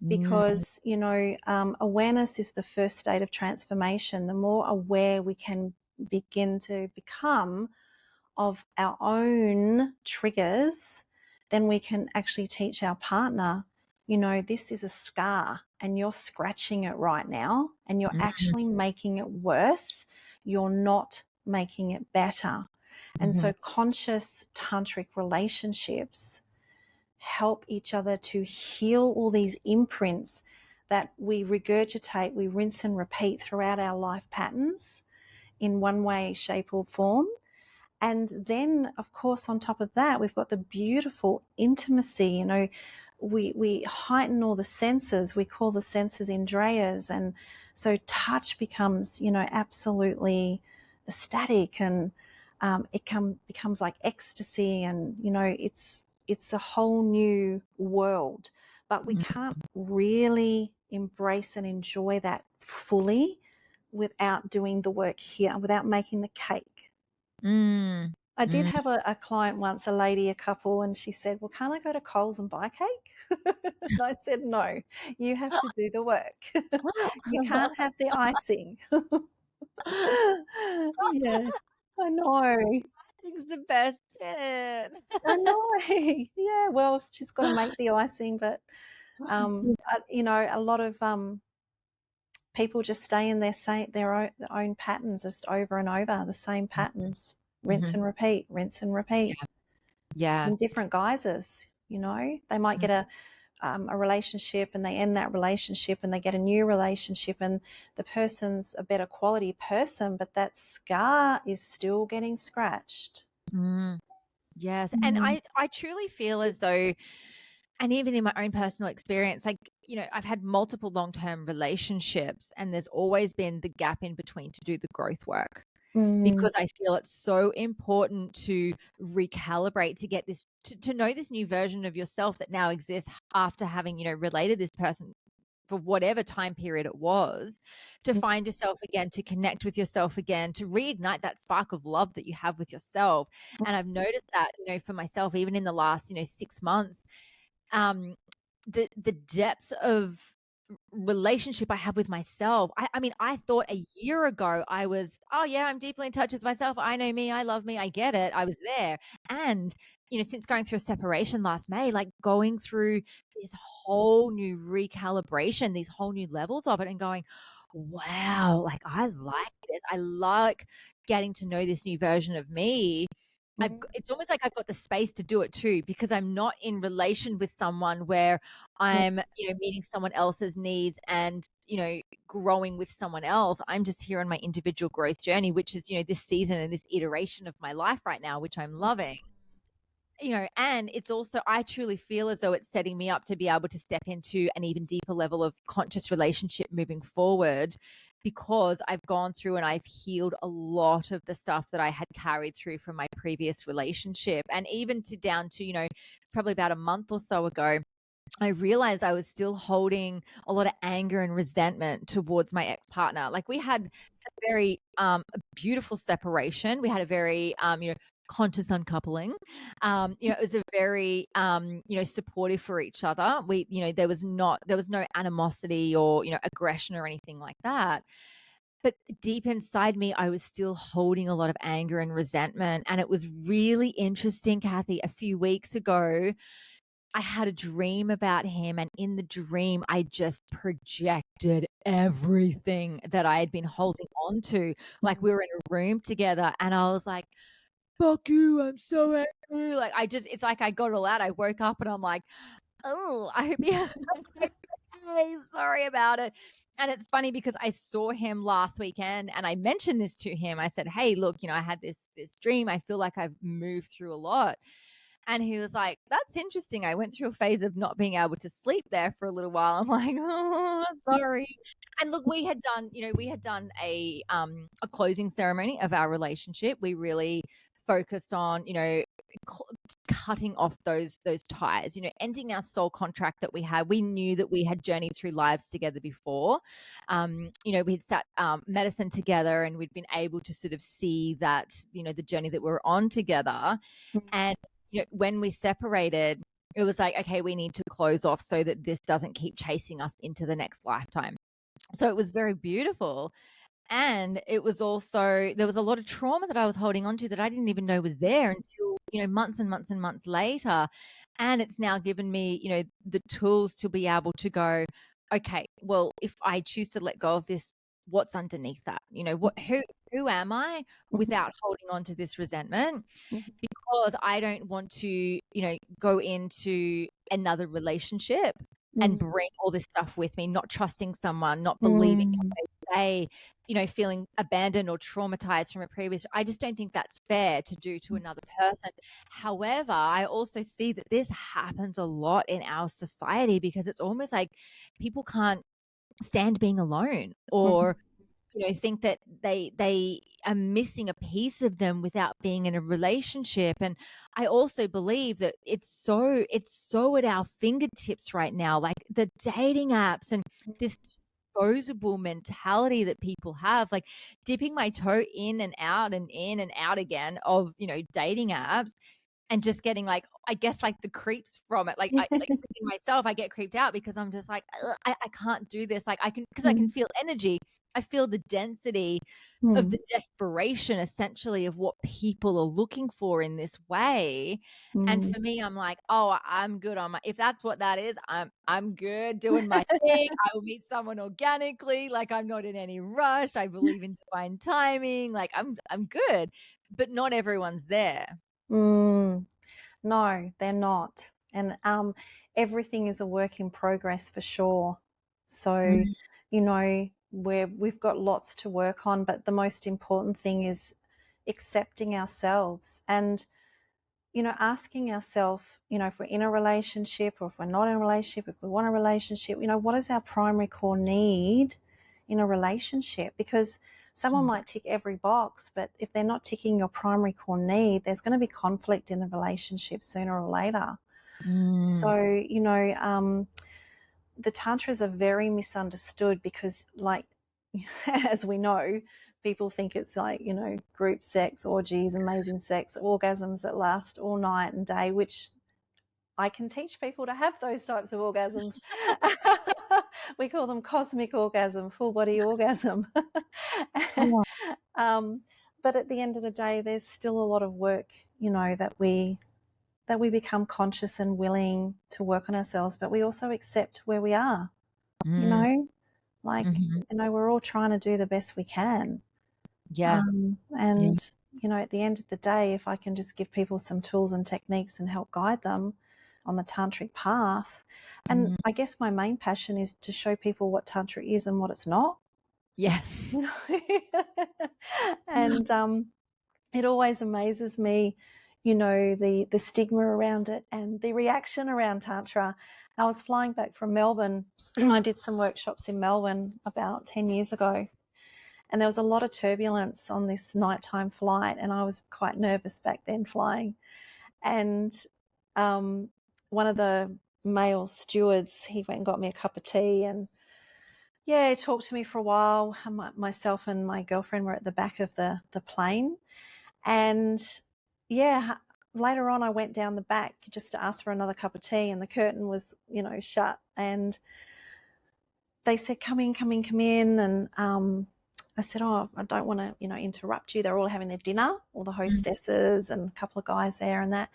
Because, awareness is the first state of transformation. The more aware we can begin to become of our own triggers, then we can actually teach our partner, this is a scar and you're scratching it right now and you're actually making it worse. You're not making it better. And so conscious tantric relationships help each other to heal all these imprints that we regurgitate, we rinse and repeat throughout our life patterns in one way, shape, or form. And then, of course, on top of that, we've got the beautiful intimacy. You know, we heighten all the senses. We call the senses Indriyas. And so touch becomes, you know, absolutely ecstatic, and becomes like ecstasy. And, you know, it's a whole new world. But we can't really embrace and enjoy that fully without doing the work here, without making the cake. Mm. I did Mm. have a client once, a lady, a couple, and she said, well, can't I go to Coles and buy cake? And I said, no, you have to do the work. You can't have the icing. Yeah, I know. It's the best bit. I know. Yeah, well, she's got to make the icing, but, you know, a lot of people just stay in their own patterns just over and over, the same patterns, rinse Mhm. and repeat, rinse and repeat. Yeah. Yeah. In different guises. You know, they might get a relationship and they end that relationship and they get a new relationship, and the person's a better quality person, but that scar is still getting scratched. Mm. Yes. And Mm. I truly feel as though, and even in my own personal experience, like, you know, I've had multiple long-term relationships, and there's always been the gap in between to do the growth work, Mm. because I feel it's so important to recalibrate, to get this, to know this new version of yourself that now exists after having, you know, related this person for whatever time period it was, to find yourself again, to connect with yourself again, to reignite that spark of love that you have with yourself. And I've noticed that, you know, for myself, even in the last, you know, 6 months, um, the depth of relationship I have with myself. I mean, I thought a year ago I was, oh yeah, I'm deeply in touch with myself. I know me, I love me, I get it. I was there. And, you know, since going through a separation last May, like going through this whole new recalibration, these whole new levels of it, and going, wow, like I like this. I like getting to know this new version of me. It's almost like I've got the space to do it too, because I'm not in relation with someone where I'm, you know, meeting someone else's needs and, you know, growing with someone else. I'm just here on my individual growth journey, which is, you know, this season and this iteration of my life right now, which I'm loving. You know, and it's also, I truly feel as though it's setting me up to be able to step into an even deeper level of conscious relationship moving forward, because I've gone through and I've healed a lot of the stuff that I had carried through from my previous relationship. And even to down to, you know, probably about a month or so ago, I realized I was still holding a lot of anger and resentment towards my ex-partner. Like, we had a very a beautiful separation. We had a very you know, conscious uncoupling. You know, it was a very you know, supportive for each other. We, you know, there was no animosity or, you know, aggression or anything like that. But deep inside me, I was still holding a lot of anger and resentment. And it was really interesting, Kathy, a few weeks ago, I had a dream about him, and in the dream, I just projected everything that I had been holding on to. Like, we were in a room together, and I was like, "Fuck you, I'm so angry." Like, it's like I got it all out. I woke up and I'm like, "Oh, I hope you okay. Sorry about it." And it's funny because I saw him last weekend and I mentioned this to him. I said, "Hey, look, you know, I had this dream. I feel like I've moved through a lot." And he was like, "That's interesting. I went through a phase of not being able to sleep there for a little while." I'm like, "Oh, sorry." And look, we had done, you know, a closing ceremony of our relationship. We really focused on, you know, cutting off those ties, you know, ending our soul contract that we had. We knew that we had journeyed through lives together before. You know, we had sat medicine together, and we'd been able to sort of see that, you know, the journey that we were on together. And, you know, when we separated, it was like, okay, we need to close off so that this doesn't keep chasing us into the next lifetime. So it was very beautiful. And it was also, there was a lot of trauma that I was holding on to that I didn't even know was there until, you know, months and months and months later. And it's now given me, you know, the tools to be able to go, okay, well, if I choose to let go of this what's underneath that? You know, who am I Mhm. without holding on to this resentment? Mhm. Because I don't want to, go into another relationship and Mm. bring all this stuff with me, not trusting someone, not believing Mm. what they say, feeling abandoned or traumatized from a previous. I just don't think that's fair to do to another person. However, I also see that this happens a lot in our society because it's almost like people can't stand being alone, Mhm. or think that they are missing a piece of them without being in a relationship. And I also believe that it's so at our fingertips right now, like the dating apps and this disposable mentality that people have, like dipping my toe in and out and in and out again of dating apps, and just getting, like, I guess, like, the creeps from it. Like, in myself, I get creeped out because I'm just like, "Ugh, I can't do this." Like, I can Mm. feel energy. I feel the density of Mm. the desperation, essentially, of what people are looking for in this way. And Mm. for me, I'm like, "Oh, I'm good on my if that's what that is, I'm good doing my thing. I will meet someone organically. Like, I'm not in any rush. I believe in divine timing. Like, I'm good." But not everyone's there. Mm. No, they're not. And everything is a work in progress for sure. So, Mm, we've got lots to work on, but the most important thing is accepting ourselves and, asking ourselves, if we're in a relationship or if we're not in a relationship, if we want a relationship, what is our primary core need in a relationship? Because someone mm, might tick every box, but if they're not ticking your primary core need, there's going to be conflict in the relationship sooner or later. mm. So, the tantras are very misunderstood because, like, as we know, people think it's like, group sex, orgies, amazing sex, orgasms that last all night and day, which I can teach people to have those types of orgasms. We call them cosmic orgasm, full body orgasm. Oh, um, but at the end of the day, there's still a lot of work, that we become conscious and willing to work on ourselves, but we also accept where we are, you mm, know, like, mhm. we're all trying to do the best we can. Yeah, yeah, And, at the end of the day, if I can just give people some tools and techniques and help guide them on the tantric path. And mm, I guess my main passion is to show people what tantra is and what it's not, yeah. you know. And it always amazes me, the stigma around it and the reaction around tantra. I was flying back from Melbourne. I did some workshops in Melbourne about 10 years ago, and there was a lot of turbulence on this nighttime flight, and I was quite nervous back then flying. And um, one of the male stewards, he went and got me a cup of tea, and yeah, he talked to me for a while. Myself and my girlfriend were at the back of the plane, and yeah, later on I went down the back just to ask for another cup of tea, and the curtain was, shut, and they said, "Come in, come in, come in." And I said, "Oh, I don't want to, interrupt you." They're all having their dinner, all the Mm, hostesses and a couple of guys there and that.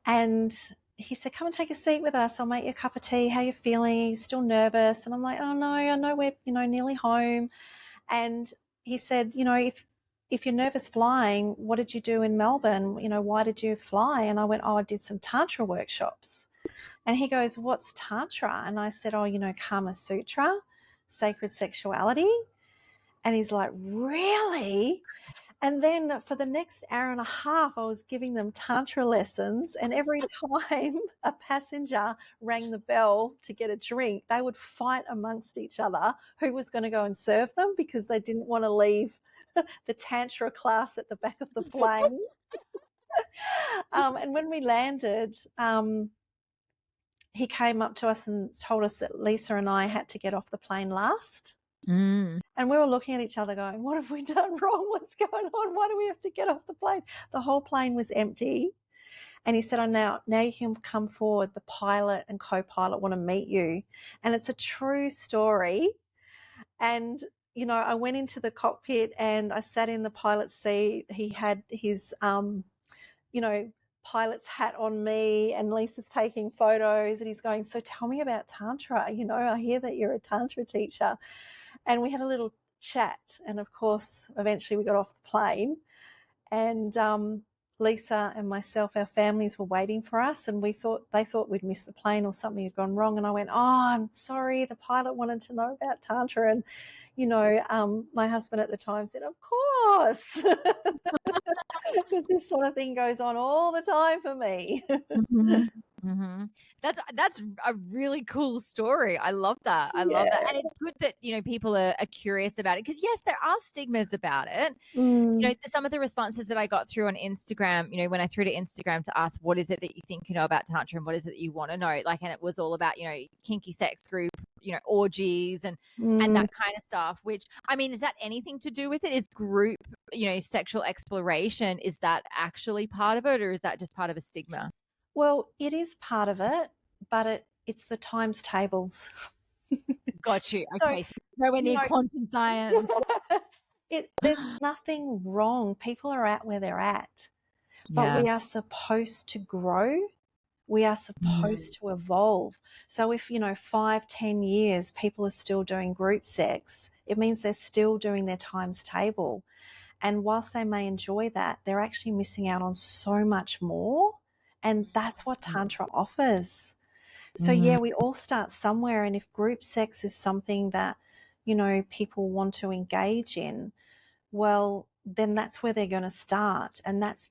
And he said, "Come and take a seat with us. I'll make you a cup of tea. How you feeling? Are you still nervous?" And I'm like, "Oh no, I know we're, nearly home." And he said, if you're nervous flying, what did you do in Melbourne? Why did you fly? And I went, "Oh, I did some Tantra workshops." And he goes, "What's Tantra?" And I said, "Oh, Kama Sutra, sacred sexuality." And he's like, "Really?" And then for the next hour and a half, I was giving them Tantra lessons. And every time a passenger rang the bell to get a drink, they would fight amongst each other who was going to go and serve them because they didn't want to leave the Tantra class at the back of the plane. And when we landed, he came up to us and told us that Lisa and I had to get off the plane last. mm, And we were looking at each other going, "What have we done wrong? What's going on? Why do we have to get off the plane?" The whole plane was empty. And he said, "Oh, now you can come forward. The pilot and co-pilot want to meet you." And it's a true story. And, I went into the cockpit and I sat in the pilot's seat. He had his, you know, pilot's hat on me, and Lisa's taking photos, and he's going, "So tell me about Tantra. I hear that you're a Tantra teacher." And we had a little chat. And of course, eventually we got off the plane, and Lisa and myself, our families were waiting for us, and they thought we'd missed the plane or something had gone wrong. And I went, "Oh, I'm sorry, the pilot wanted to know about Tantra." And my husband at the time said, "Of course," because this sort of thing goes on all the time for me. Mhm. Mhm. That's a really cool story. I love that. I love that. Yeah. And it's good that, people are curious about it, because yes, there are stigmas about it. Mm, Some of the responses that I got through on Instagram, when I threw to Instagram to ask, what is it that you think you know about Tantra and what is it that you want to know? And it was all about, kinky sex group, orgies and mm. that kind of stuff, which, I mean, is that anything to do with it? Is group, sexual exploration, is that actually part of it, or is that just part of a stigma? Well, it is part of it, but it's the times tables. Got you. So, Okay. So nowhere you near know, quantum science. there's nothing wrong. People are at where they're at, but Yeah. we are supposed to grow. We are Mhm. supposed to evolve. So if, 5, 10 years, people are still doing group sex, it means they're still doing their times table. And whilst they may enjoy that, they're actually missing out on so much more. And that's what Tantra offers. So, Mhm. yeah, we all start somewhere. And if group sex is something that, people want to engage in, well, then that's where they're going to start. And that's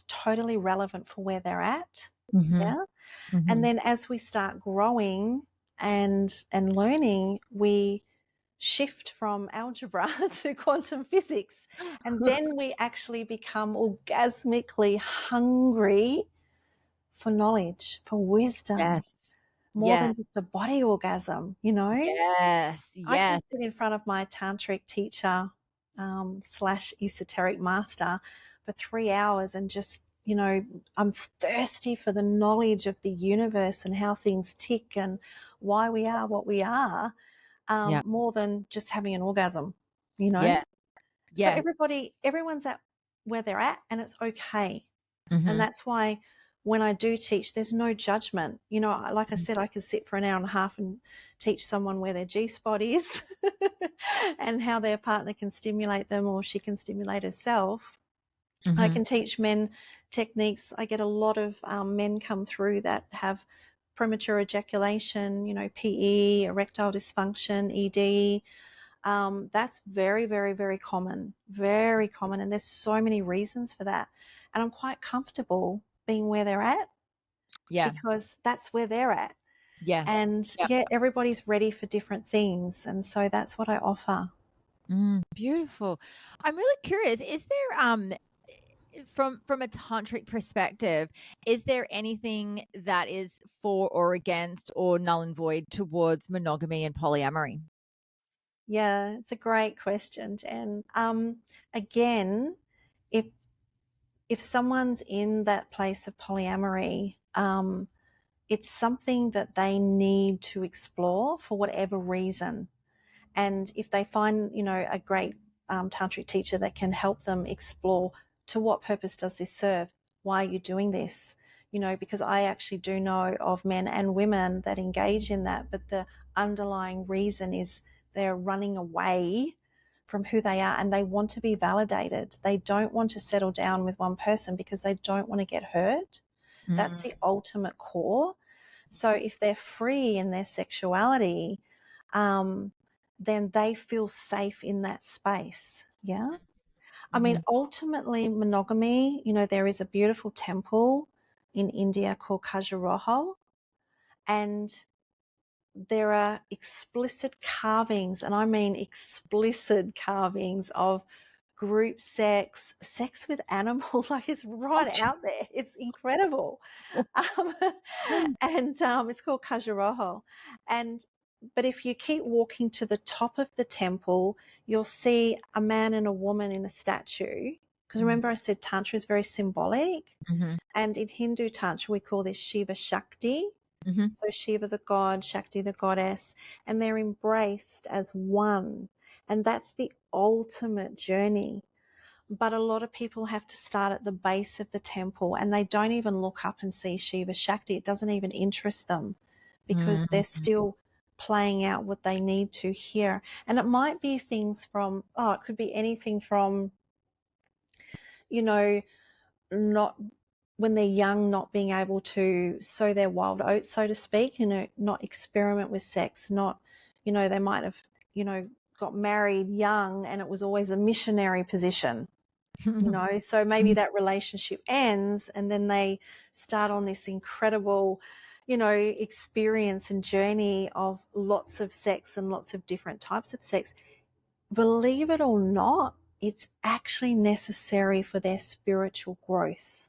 totally relevant for where they're at. Mhm. Yeah. And Mhm. then as we start growing and learning, we shift from algebra to quantum physics. And then we actually become orgasmically hungry for knowledge, for wisdom, Yes. more Yes. than just a body orgasm, you know? Yes. I can Yes. sit in front of my tantric teacher slash esoteric master for 3 hours and just, I'm thirsty for the knowledge of the universe and how things tick and why we are what we are, Yeah. more than just having an orgasm, you know? Yeah. So Yeah. everyone's at where they're at, and it's okay. And Mhm. that's why when I do teach, there's no judgment. Like I Mhm. said, I could sit for an hour and a half and teach someone where their G spot is and how their partner can stimulate them or she can stimulate herself. I Mhm. can teach men techniques. I get a lot of men come through that have premature ejaculation, PE, erectile dysfunction, ED. That's very, very, very common, very common. And there's so many reasons for that. And I'm quite comfortable being where they're at Yeah. because that's where they're at. Yeah. And Yep. yeah, everybody's ready for different things. And so that's what I offer. Beautiful. I'm really curious. Is there from a tantric perspective, is there anything that is for or against or null and void towards monogamy and polyamory? Yeah, it's a great question, Jen. Again, if if someone's in that place of polyamory, it's something that they need to explore for whatever reason. And if they find, a great tantric teacher that can help them explore, to what purpose does this serve? Why are you doing this? Because I actually do know of men and women that engage in that, but the underlying reason is they're running away from who they are and they want to be validated. They don't want to settle down with one person because they don't want to get hurt. That's Mm, the ultimate core. So if they're free in their sexuality, um, then they feel safe in that space. Yeah. I mean, mhm, ultimately, monogamy, there is a beautiful temple in India called Khajuraho, and there are explicit carvings, and I mean explicit carvings of group sex, sex with animals, like it's oh, right gee. out there. It's incredible. Um, and it's called Khajuraho. And but if you keep walking to the top of the temple, you'll see a man and a woman in a statue. Because remember, I said Tantra is very symbolic. Mhm, And in Hindu Tantra, we call this Shiva Shakti. mhm, So Shiva the god, Shakti the goddess, and they're embraced as one. And that's the ultimate journey. But a lot of people have to start at the base of the temple and they don't even look up and see Shiva Shakti. It doesn't even interest them because they're mhm, still playing out what they need to hear. And it might be things from, it could be anything from, not when they're young, not being able to sow their wild oats, so to speak, not experiment with sex, not, they might have, got married young and it was always a missionary position, so maybe that relationship ends and then they start on this incredible, experience and journey of lots of sex and lots of different types of sex. Believe it or not, it's actually necessary for their spiritual growth.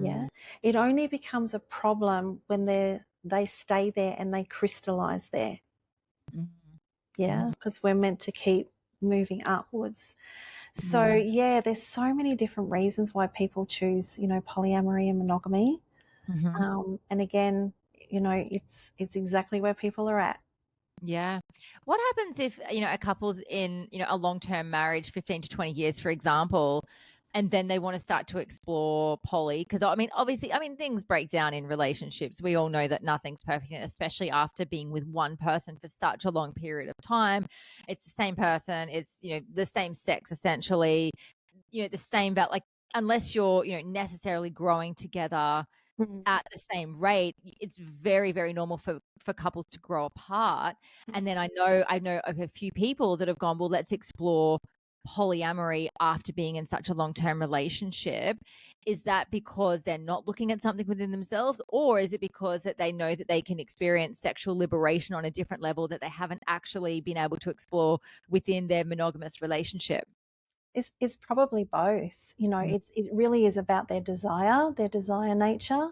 Yeah. It only becomes a problem when they stay there and they crystallize there. Yeah. Because we're meant to keep moving upwards. So yeah, there's so many different reasons why people choose, polyamory and monogamy. And again, it's exactly where people are at. Yeah. What happens if, a couple's in, a long-term marriage, 15 to 20 years, for example, and then they want to start to explore poly? Because, obviously, things break down in relationships. We all know that nothing's perfect, especially after being with one person for such a long period of time. It's the same person. It's, the same sex, essentially, the same, but like, unless you're, necessarily growing together at the same rate, it's very, very normal for couples to grow apart. And then I know of a few people that have gone, well, let's explore polyamory after being in such a long-term relationship. Is that because they're not looking at something within themselves, or is it because that they know that they can experience sexual liberation on a different level that they haven't actually been able to explore within their monogamous relationship? It's probably both. It really is about their desire nature,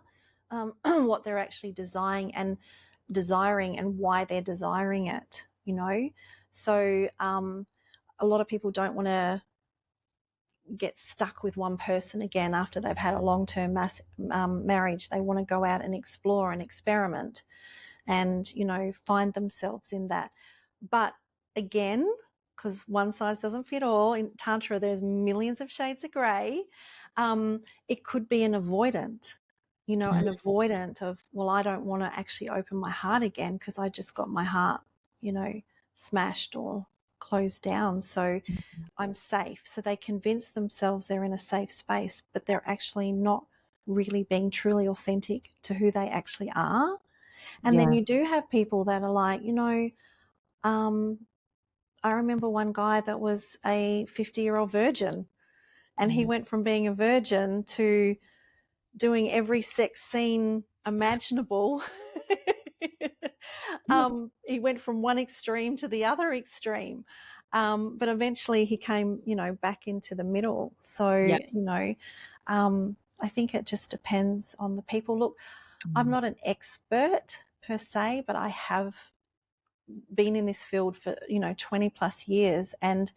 what they're actually desiring and why they're desiring it. So a lot of people don't want to get stuck with one person again after they've had a long-term marriage. They want to go out and explore and experiment and, find themselves in that. But again, because one size doesn't fit all, in Tantra there's millions of shades of grey, it could be an avoidant, an avoidant of, well, I don't want to actually open my heart again because I just got my heart, smashed or closed down. So I'm safe. So they convince themselves they're in a safe space, but they're actually not really being truly authentic to who they actually are. And then you do have people that are like, I remember one guy that was a 50-year-old virgin, and he went from being a virgin to doing every sex scene imaginable. He went from one extreme to the other extreme. But eventually he came, back into the middle. So, I think it just depends on the people. Look, I'm not an expert per se, but I have been in this field for 20 plus years, and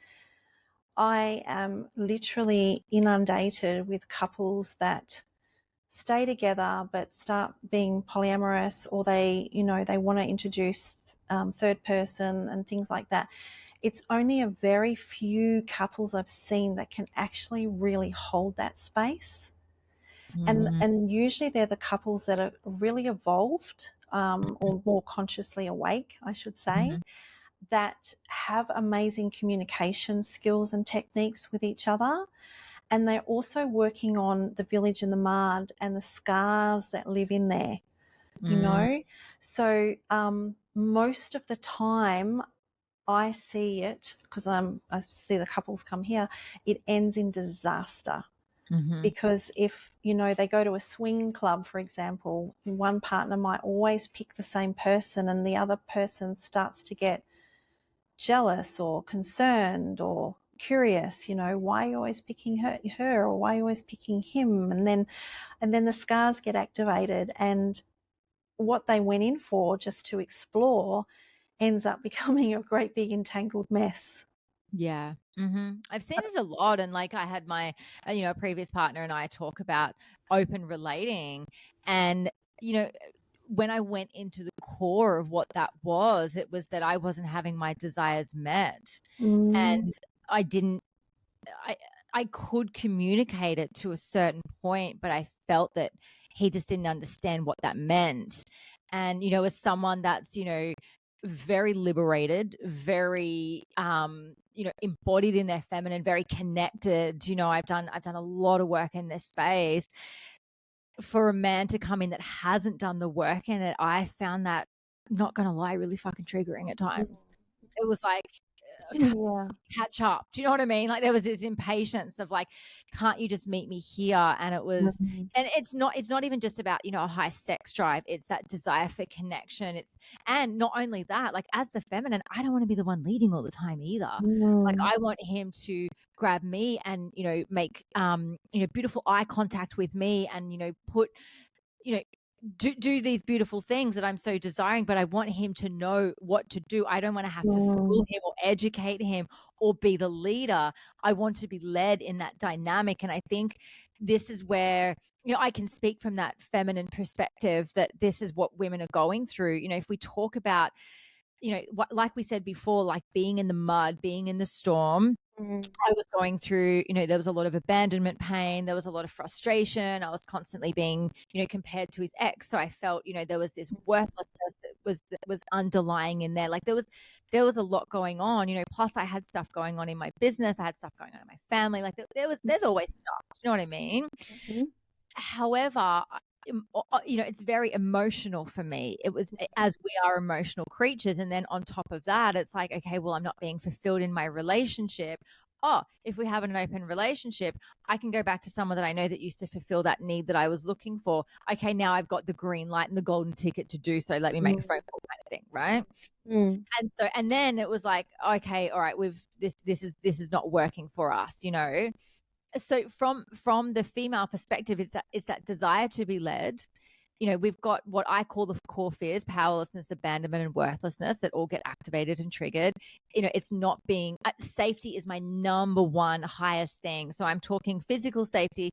I am literally inundated with couples that stay together but start being polyamorous, or they want to introduce third person and things like that. It's only a very few couples I've seen that can actually really hold that space. And usually they're the couples that are really evolved, or more consciously awake, I should say, that have amazing communication skills and techniques with each other. And they're also working on the village and the mud and the scars that live in there, So most of the time I see it, because I see the couples come here, it ends in disaster. Because if, they go to a swing club, for example, one partner might always pick the same person and the other person starts to get jealous or concerned or curious, why are you always picking her, or why are you always picking him? And then the scars get activated, and what they went in for just to explore ends up becoming a great big entangled mess. Yeah. I've seen it a lot. And like I had my, previous partner and I talk about open relating. And, when I went into the core of what that was, it was that I wasn't having my desires met. And I didn't, I could communicate it to a certain point, but I felt that he just didn't understand what that meant. And, as someone that's, very liberated, very embodied in their feminine, very connected. I've done a lot of work in this space. For a man to come in that hasn't done the work in it, I found that, not gonna lie, really fucking triggering at times. It was like, Yeah. catch up. Do you know what I mean? Like, there was this impatience of like, can't you just meet me here? And it was, Mhm. and it's not even just about, a high sex drive. It's that desire for connection. And not only that, like, as the feminine, I don't want to be the one leading all the time either. Like, Mm. I want him to grab me and, make, beautiful eye contact with me and, put, you know, do these beautiful things that I'm so desiring, but I want him to know what to do. I don't want to have to Mm. school him or educate him or be the leader. I want to be led in that dynamic. And I think this is where, I can speak from that feminine perspective, that this is what women are going through. If we talk about, like we said before, like being in the mud, being in the storm, Mm. I was going through, there was a lot of abandonment pain. There was a lot of frustration. I was constantly being, compared to his ex. So I felt, there was this worthlessness that was underlying in there. Like, there was a lot going on, plus I had stuff going on in my business. I had stuff going on in my family. Like, there's always stuff. You know what I mean? Mhm. However, it's very emotional for me. It was, as we are emotional creatures. And then on top of that, it's like, okay, well, I'm not being fulfilled in my relationship. Oh, if we have an open relationship, I can go back to someone that I know that used to fulfill that need that I was looking for. Okay, now I've got the green light and the golden ticket to do so. Let me make a phone call, kind of thing, right? Mm. And then it was like, okay, all right, this is not working for us, So from the female perspective, it's that desire to be led. We've got what I call the core fears: powerlessness, abandonment, and worthlessness, that all get activated and triggered. It's not being, safety is my number one highest thing. So I'm talking physical safety,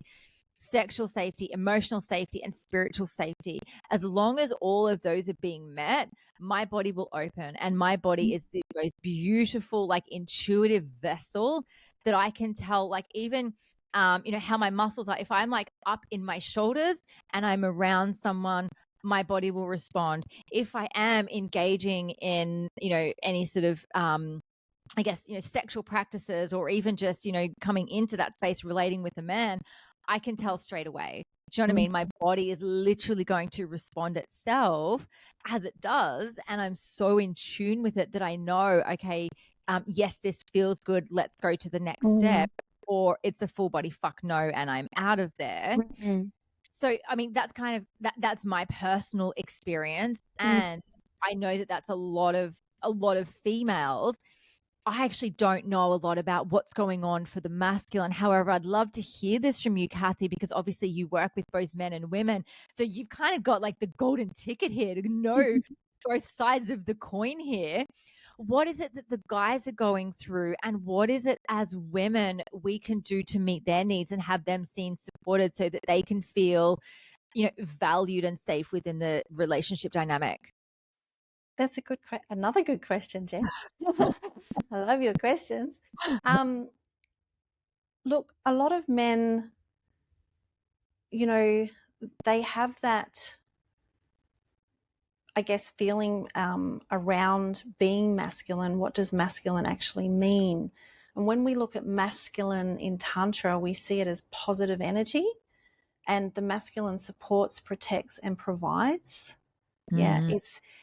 sexual safety, emotional safety, and spiritual safety. As long as all of those are being met, my body will open, and my body is the most beautiful, like, intuitive vessel that I can tell, like, even how my muscles are. If I'm like up in my shoulders and I'm around someone, my body will respond. If I am engaging in, any sort of I guess, sexual practices, or even just, coming into that space relating with a man, I can tell straight away. Do you know what I Mm. mean? My body is literally going to respond itself as it does. And I'm so in tune with it that I know, okay, yes, this feels good. Let's go to the next Mm. step. Or it's a full body fuck no, and I'm out of there. Mm. So, I mean, that's kind of that's my personal experience. Mm. And I know that that's a lot of females. I actually don't know a lot about what's going on for the masculine. However, I'd love to hear this from you, Kathy, because obviously you work with both men and women. So you've kind of got like the golden ticket here to know both sides of the coin here. What is it that the guys are going through, and what is it as women we can do to meet their needs and have them seen, supported, so that they can feel, valued and safe within the relationship dynamic? That's another good question, Jen. I love your questions. Um, Look, a lot of men, you know, they have that, I guess, feeling around being masculine. What does masculine actually mean? And when we look at masculine in Tantra, we see it as positive energy, and the masculine supports, protects, and provides. Yeah, Mm,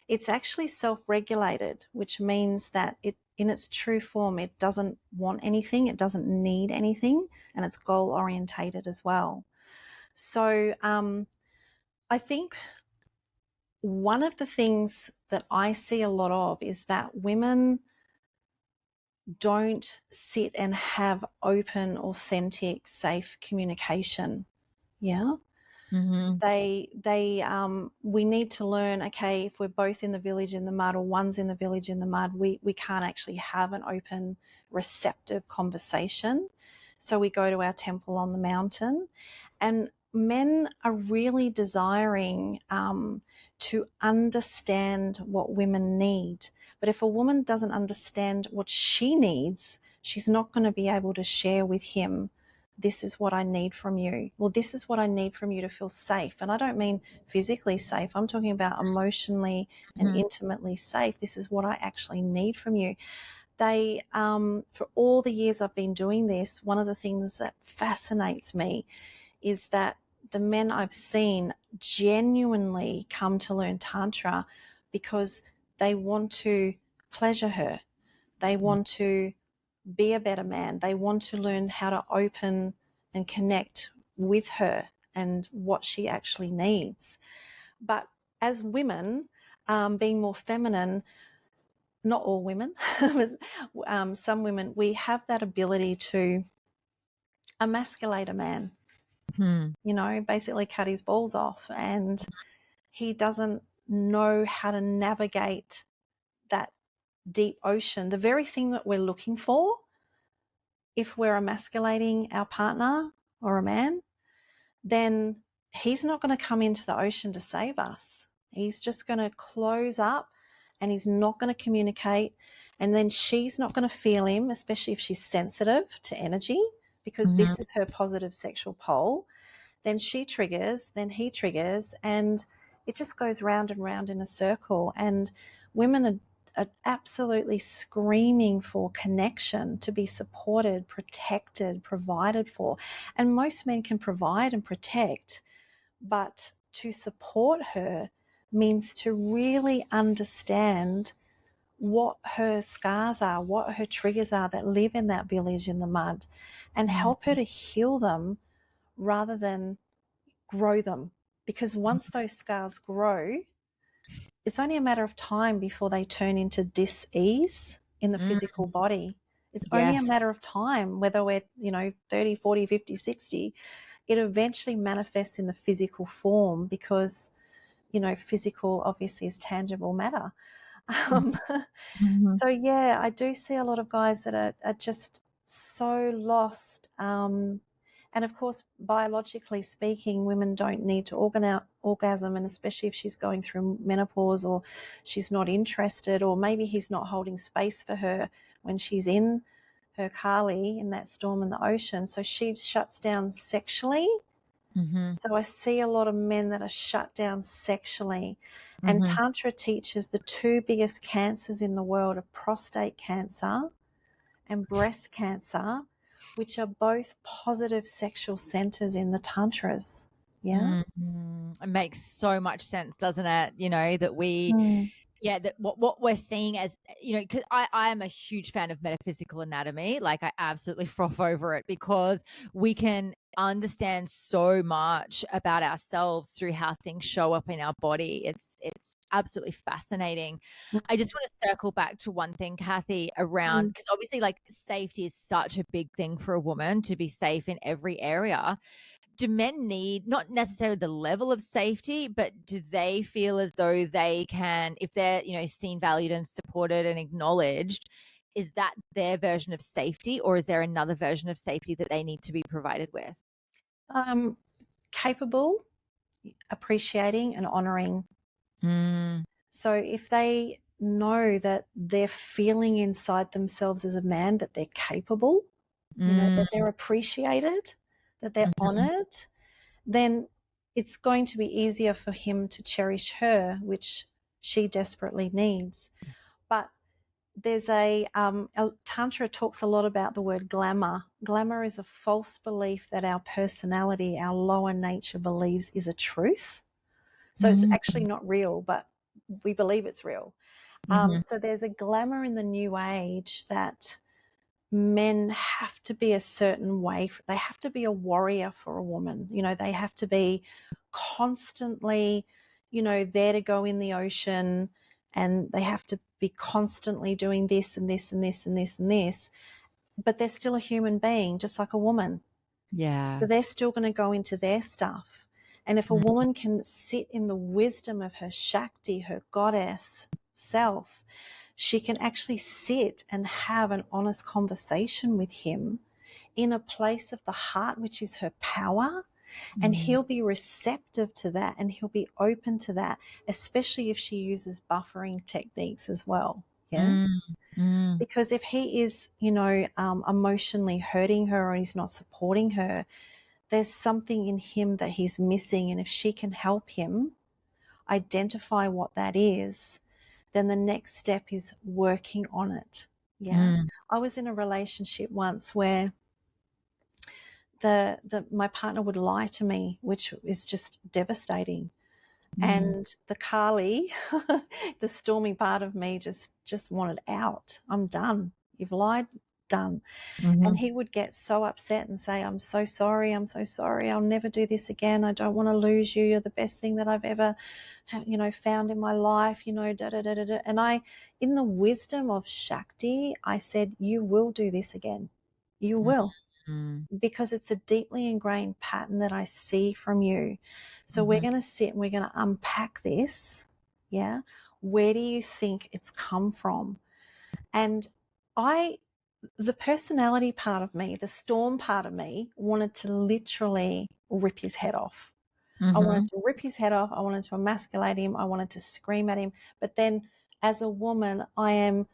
it's actually self-regulated, which means that it, in its true form, it doesn't want anything, it doesn't need anything, and it's goal orientated as well. So I think one of the things that I see a lot of is that women don't sit and have open, authentic, safe communication. Yeah. mm-hmm. We need to learn, okay, if we're both in the village in the mud, or one's in the village in the mud, we can't actually have an open, receptive conversation. So we go to our temple on the mountain, and men are really desiring to understand what women need. But if a woman doesn't understand what she needs, she's not going to be able to share with him this is what I need from you. Well, this is what I need from you to feel safe. And I don't mean physically safe. I'm talking about emotionally and Mhm. intimately safe. This is what I actually need from you. They, for all the years I've been doing this, one of the things that fascinates me is that the men I've seen genuinely come to learn Tantra because they want to pleasure her. They want to be a better man. They want to learn how to open and connect with her and what she actually needs. But as women, being more feminine, not all women, some women, we have that ability to emasculate a man, Mhm. basically cut his balls off. And he doesn't know how to navigate that deep ocean, the very thing that we're looking for if we're emasculating our partner or a man, then he's not going to come into the ocean to save us. He's just going to close up and he's not going to communicate. And then she's not going to feel him, especially if she's sensitive to energy, because Mhm. this is her positive sexual pole. Then she triggers, then he triggers, and it just goes round and round in a circle. And women are absolutely screaming for connection, to be supported, protected, provided for. And most men can provide and protect, but to support her means to really understand what her scars are, what her triggers are that live in that village in the mud, and help her to heal them rather than grow them. Because once those scars grow, it's only a matter of time before they turn into dis-ease in the Mm. physical body. It's only a Yes. matter of time, whether we're, 30, 40, 50, 60, it eventually manifests in the physical form because, physical obviously is tangible matter. Um, Mhm. so, yeah, I do see a lot of guys that are just so lost. And of course, biologically speaking, women don't need to orgasm, and especially if she's going through menopause or she's not interested, or maybe he's not holding space for her when she's in her Kali in that storm in the ocean. So she shuts down sexually. Mhm. So I see a lot of men that are shut down sexually. And Mhm. Tantra teaches the two biggest cancers in the world are prostate cancer and breast cancer, which are both positive sexual centers in the Tantras. Yeah. Mhm. It makes so much sense, doesn't it? That we Mm. yeah, that what we're seeing as, because I am a huge fan of metaphysical anatomy. Like, I absolutely froth over it because we can understand so much about ourselves through how things show up in our body. It's absolutely fascinating. I just want to circle back to one thing, Kathy, around, Mm. because obviously, like, safety is such a big thing for a woman, to be safe in every area. Do men need not necessarily the level of safety, but do they feel as though they can, if they're, seen, valued and supported and acknowledged, is that their version of safety, or is there another version of safety that they need to be provided with? Um, Capable, appreciating, and honoring. Mm, So if they know that they're feeling inside themselves as a man that they're capable, mm, that they're appreciated, that they're mhm, honored, then it's going to be easier for him to cherish her, which she desperately needs. But there's Tantra talks a lot about the word glamour. Glamour is a false belief that our personality, our lower nature believes is a truth. So it's mm, actually not real, but we believe it's real. mhm, So there's a glamour in the new age that men have to be a certain way. They have to be a warrior for a woman. They have to be constantly, there to go in the ocean, and they have to be constantly doing this and this and this and this and this. But they're still a human being, just like a woman. yeah. So they're still going to go into their stuff. And if a Mm, woman can sit in the wisdom of her Shakti, her goddess self, she can actually sit and have an honest conversation with him in a place of the heart, which is her power. And mm, he'll be receptive to that and he'll be open to that, especially if she uses buffering techniques as well. Yeah. mm. Mm. Because if he is, emotionally hurting her or he's not supporting her, there's something in him that he's missing. And if she can help him identify what that is, then the next step is working on it. Yeah. Mm. I was in a relationship once where my partner would lie to me, which is just devastating. Mm. And the Kali, the stormy part of me just wanted out. I'm done. You've lied, done. And Mhm. he would get so upset and say, I'm so sorry. I'm so sorry. I'll never do this again. I don't want to lose you. You're the best thing that I've ever, found in my life, da, da, da, da, da. And in the wisdom of Shakti, I said, you will do this again. You will, Mm. because it's a deeply ingrained pattern that I see from you. So we're Mhm. going to sit and we're going to unpack this. Yeah. Where do you think it's come from? And the personality part of me, the storm part of me, wanted to literally rip his head off. I wanted Mhm. to rip his head off. I wanted to emasculate him. I wanted to scream at him. But then as a woman, I am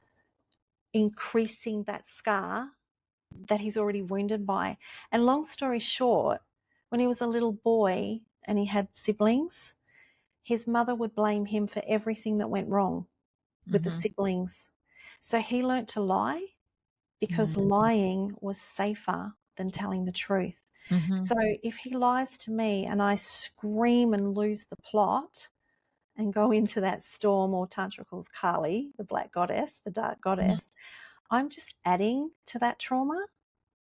increasing that scar that he's already wounded by. And long story short, when he was a little boy and he had siblings, his mother would blame him for everything that went wrong with the Mhm. siblings. So he learnt to lie because Mm. lying was safer than telling the truth. Mhm. So if he lies to me and I scream and lose the plot and go into that storm, or Tantra calls Kali, the black goddess, the dark Mhm. goddess, I'm just adding to that trauma.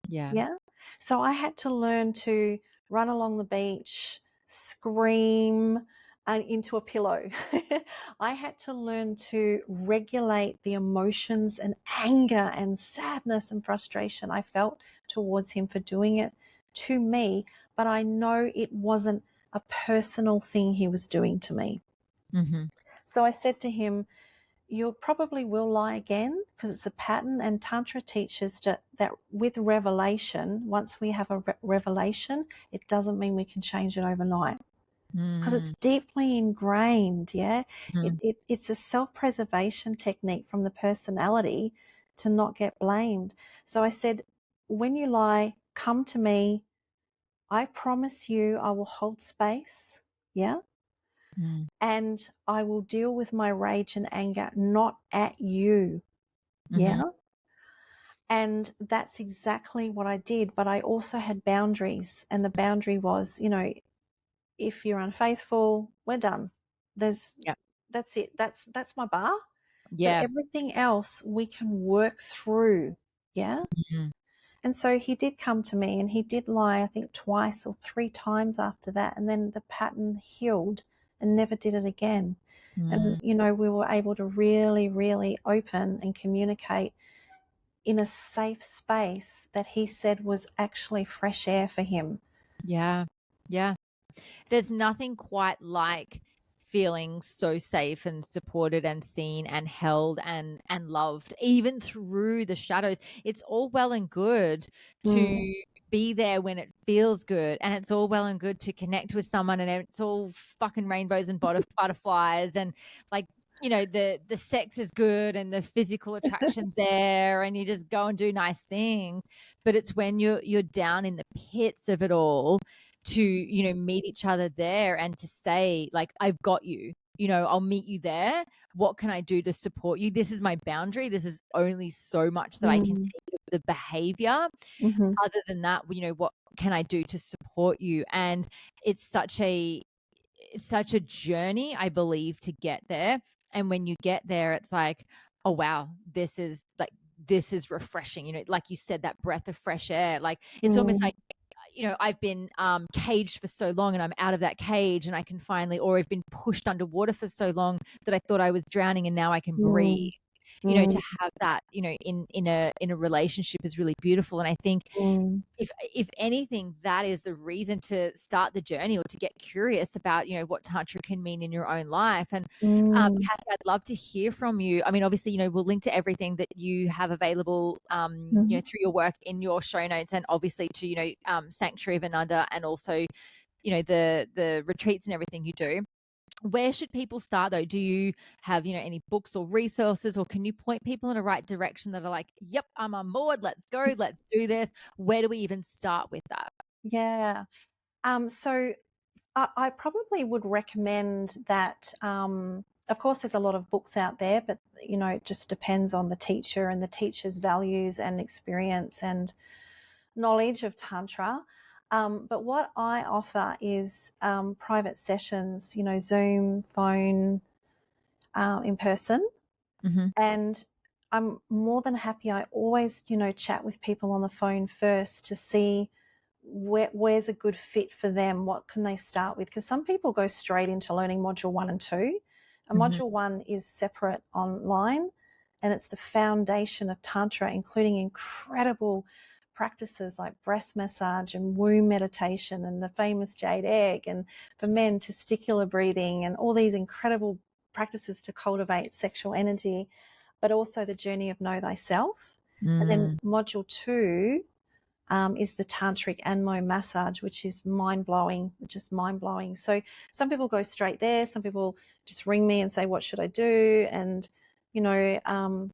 Yeah. Yeah. So I had to learn to run along the beach, scream, and into a pillow. I had to learn to regulate the emotions and anger and sadness and frustration I felt towards him for doing it to me. But I know it wasn't a personal thing he was doing to me. Mhm. So I said to him, you probably will lie again because it's a pattern, and Tantra teaches that with revelation, once we have a revelation, it doesn't mean we can change it overnight because it's Mm. deeply ingrained. Yeah, Mhm. it's a self-preservation technique from the personality to not get blamed. So I said, when you lie, come to me. I promise you I will hold space. Yeah. Mm. And I will deal with my rage and anger, not at you. Mhm. Yeah. And that's exactly what I did. But I also had boundaries. And the boundary was, if you're unfaithful, we're done. There's Yeah. That's it. That's my bar. But Yeah. everything else we can work through. Yeah. Mhm. And so he did come to me and he did lie, I think, twice or three times after that. And then the pattern healed and never did it again. And, Mm. we were able to really, really open and communicate in a safe space that he said was actually fresh air for him. Yeah. Yeah. There's nothing quite like feeling so safe and supported and seen and held and loved, even through the shadows. It's all well and good Mm, to be there when it feels good, and it's all well and good to connect with someone, and it's all fucking rainbows and butterflies, and like, the sex is good and the physical attraction's there, and you just go and do nice things. But it's when you're down in the pits of it all, to meet each other there and to say, like, I've got you, I'll meet you there. What can I do to support you? This is my boundary. This is only so much that I can mm, take of the behavior. mhm, Other than that, what can I do to support you? And it's such a journey, I believe, to get there. And when you get there, it's like, oh wow, this is refreshing, like you said, that breath of fresh air. Like, it's almost mm, like, I've been caged for so long, and I'm out of that cage, and I can finally, or I've been pushed underwater for so long that I thought I was drowning, and now I can breathe. mm, mm, To have that, in a relationship is really beautiful. And I think, mm, if anything, that is the reason to start the journey, or to get curious about, what Tantra can mean in your own life. And mm, Kathy, I'd love to hear from you. I mean, obviously, we'll link to everything that you have available, mhm, through your work in your show notes, and obviously to, Sanctuary of Ananda, and also, the retreats and everything you do. Where should people start though? Do you have, any books or resources, or can you point people in the right direction that are like, "Yep, I'm on board. Let's go. Let's do this." Where do we even start with that? Yeah. So I probably would recommend that. Of course, there's a lot of books out there, but it just depends on the teacher and the teacher's values and experience and knowledge of Tantra. But what I offer is private sessions, Zoom, phone, in person. Mhm. And I'm more than happy. I always, chat with people on the phone first to see where's a good fit for them. What can they start with? Because some people go straight into learning module 1 and 2. And Mhm. module 1 is separate online, and it's the foundation of Tantra, including incredible practices like breast massage and womb meditation and the famous jade egg, and for men, testicular breathing, and all these incredible practices to cultivate sexual energy, but also the journey of know thyself. And then Mm. module 2 is the tantric Anmo massage, which is mind blowing, just mind blowing. So some people go straight there. Some people just ring me and say, "What should I do?" And you know, um,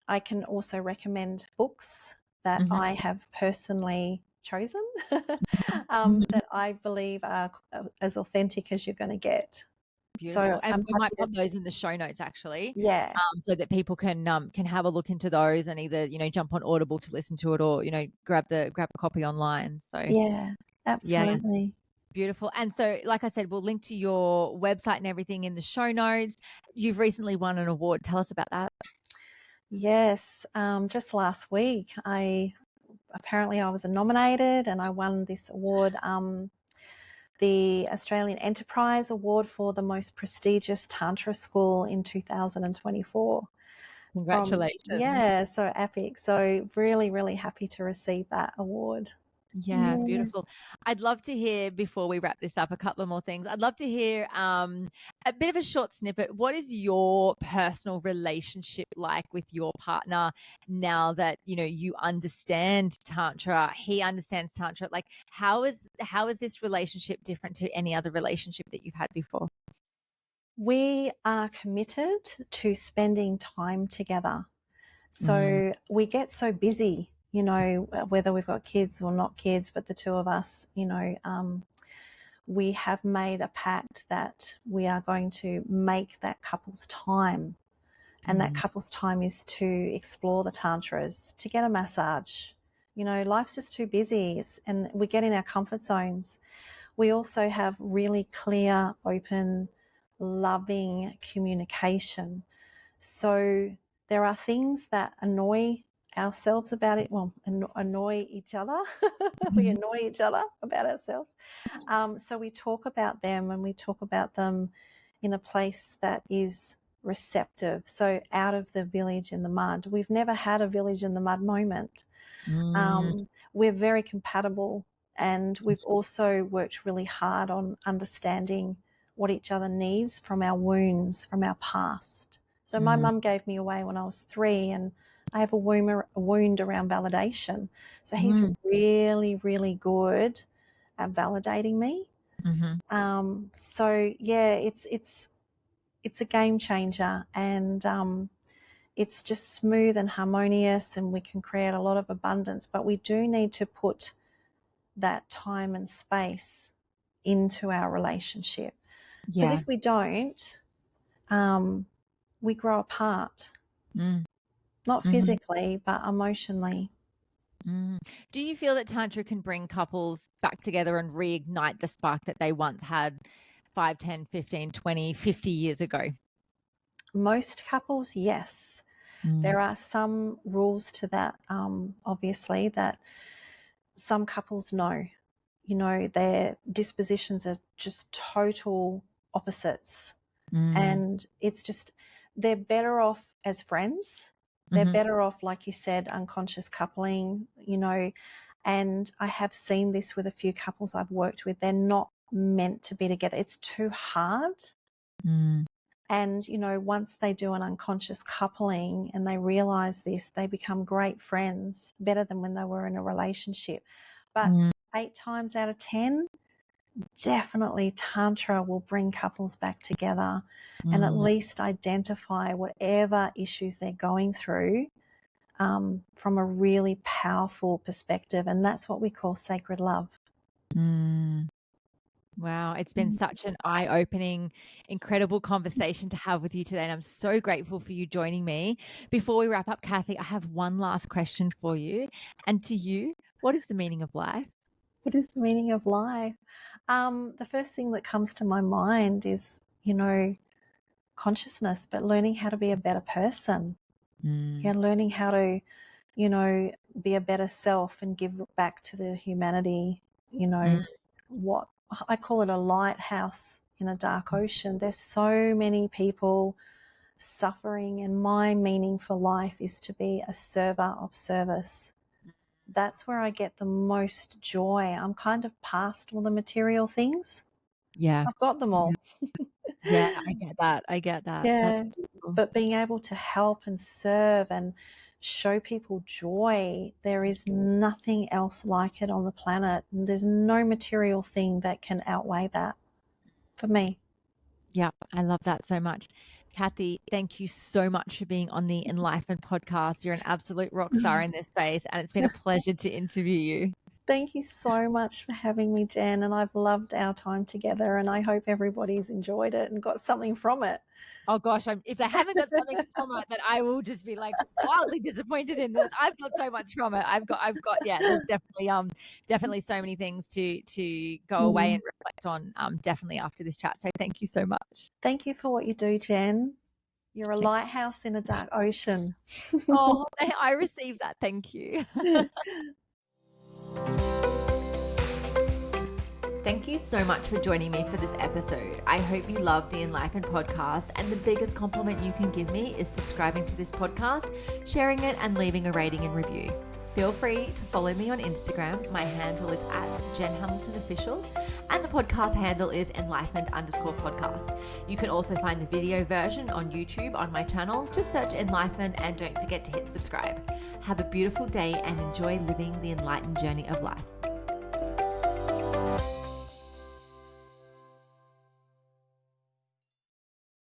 I can also recommend books that Mhm. I have personally chosen Mhm. that I believe are as authentic as you're going to get. So Beautiful, and I'm we might happy to, pop those in the show notes actually, yeah, so that people can have a look into those and either, jump on Audible to listen to it or, grab a copy online. So, yeah, yeah, absolutely. beautiful. And so, like I said, we'll link to your website and everything in the show notes. You've recently won an award. Tell us about that. Yes, just last week, I was nominated and I won this award, the Australian Enterprise Award for the most prestigious Tantra school in 2024. Congratulations. Yeah, so epic. So really, really happy to receive that award. Yeah, Yeah. beautiful. I'd love to hear, before we wrap this up, a couple of more things. I'd love to hear a bit of a short snippet. What is your personal relationship like with your partner now that you understand Tantra? He understands Tantra. Like, how is this relationship different to any other relationship that you've had before? We are committed to spending time together. Mm, So we get so busy, whether we've got kids or not kids, but the two of us, we have made a pact that we are going to make that couple's time. And that mm, couple's time is to explore the tantras, to get a massage. Life's just too busy, and we get in our comfort zones. We also have really clear, open, loving communication. So there are things that annoy ourselves about it. Well, annoy each other. We mhm, annoy each other about ourselves. So we talk about them, and we talk about them in a place that is receptive. So out of the village in the mud. We've never had a village in the mud moment. mm, We're very compatible, and we've also worked really hard on understanding what each other needs from our wounds, from our past. So my mm, mum gave me away when I was 3, and I have a wound around validation. So he's mm, really, really good at validating me. mhm. So yeah, it's a game changer, and it's just smooth and harmonious, and we can create a lot of abundance. But we do need to put that time and space into our relationship, because Yeah. if we don't, um, we grow apart, Mm, not mhm. physically but emotionally. Mm. Do you feel that Tantra can bring couples back together and reignite the spark that they once had 5, 10, 15, 20, 50 years ago? Most couples, yes. Mm, There are some rules to that, obviously, that some couples know. Their dispositions are just total opposites. mm, And it's just, they're better off as friends. They're mhm, better off, like you said, unconscious coupling, and I have seen this with a few couples I've worked with. They're not meant to be together. It's too hard. mm, And, once they do an unconscious coupling and they realize this, they become great friends, better than when they were in a relationship. But mm, 8 times out of 10, definitely Tantra will bring couples back together and at Mm, least identify whatever issues they're going through from a really powerful perspective. And that's what we call sacred love. mm. Wow, it's been Mm. such an eye-opening, incredible conversation to have with you today, and I'm so grateful for you joining me. Before we wrap up, Kathy, I have one last question for you. And to you, what is the meaning of life? What is the meaning of life? The first thing that comes to my mind is, consciousness, but learning how to be a better person. Mm, Yeah, learning how to, you know, be a better self and give back to the humanity, you mm, know, what I call it a lighthouse in a dark ocean. There's so many people suffering, and my meaning for life is to be a server of service. That's where I get the most joy. I'm kind of past all the material things. yeah. I've got them all. Yeah, I get that. I get that. That's Yeah, beautiful. but being able to help and serve and show people joy, there is nothing else like it on the planet. And there's no material thing that can outweigh that for me. Yeah, I love that so much. Kathy, thank you so much for being on the Enlightened podcast. You're an absolute rock star in this space, and it's been a pleasure to interview you. Thank you so much for having me, Jen. And I've loved our time together, and I hope everybody's enjoyed it and got something from it. Oh gosh, if they haven't got something from it, then I will just be like wildly disappointed in this. I've got so much from it. Yeah, there's definitely so many things to go away and Mm. reflect on definitely after this chat. So thank you so much. Thank you for what you do, Jen. You're a lighthouse in a dark ocean. Oh, I received that. Thank you. Thank you so much for joining me for this episode. I hope you love the Enlightened podcast, and the biggest compliment you can give me is subscribing to this podcast, sharing it, and leaving a rating and review. Feel free to follow me on Instagram. My handle is @JenHamiltonOfficial, and the podcast handle is enlightened_podcast. You can also find the video version on YouTube on my channel. Just search Enlightened and don't forget to hit subscribe. Have a beautiful day and enjoy living the enlightened journey of life.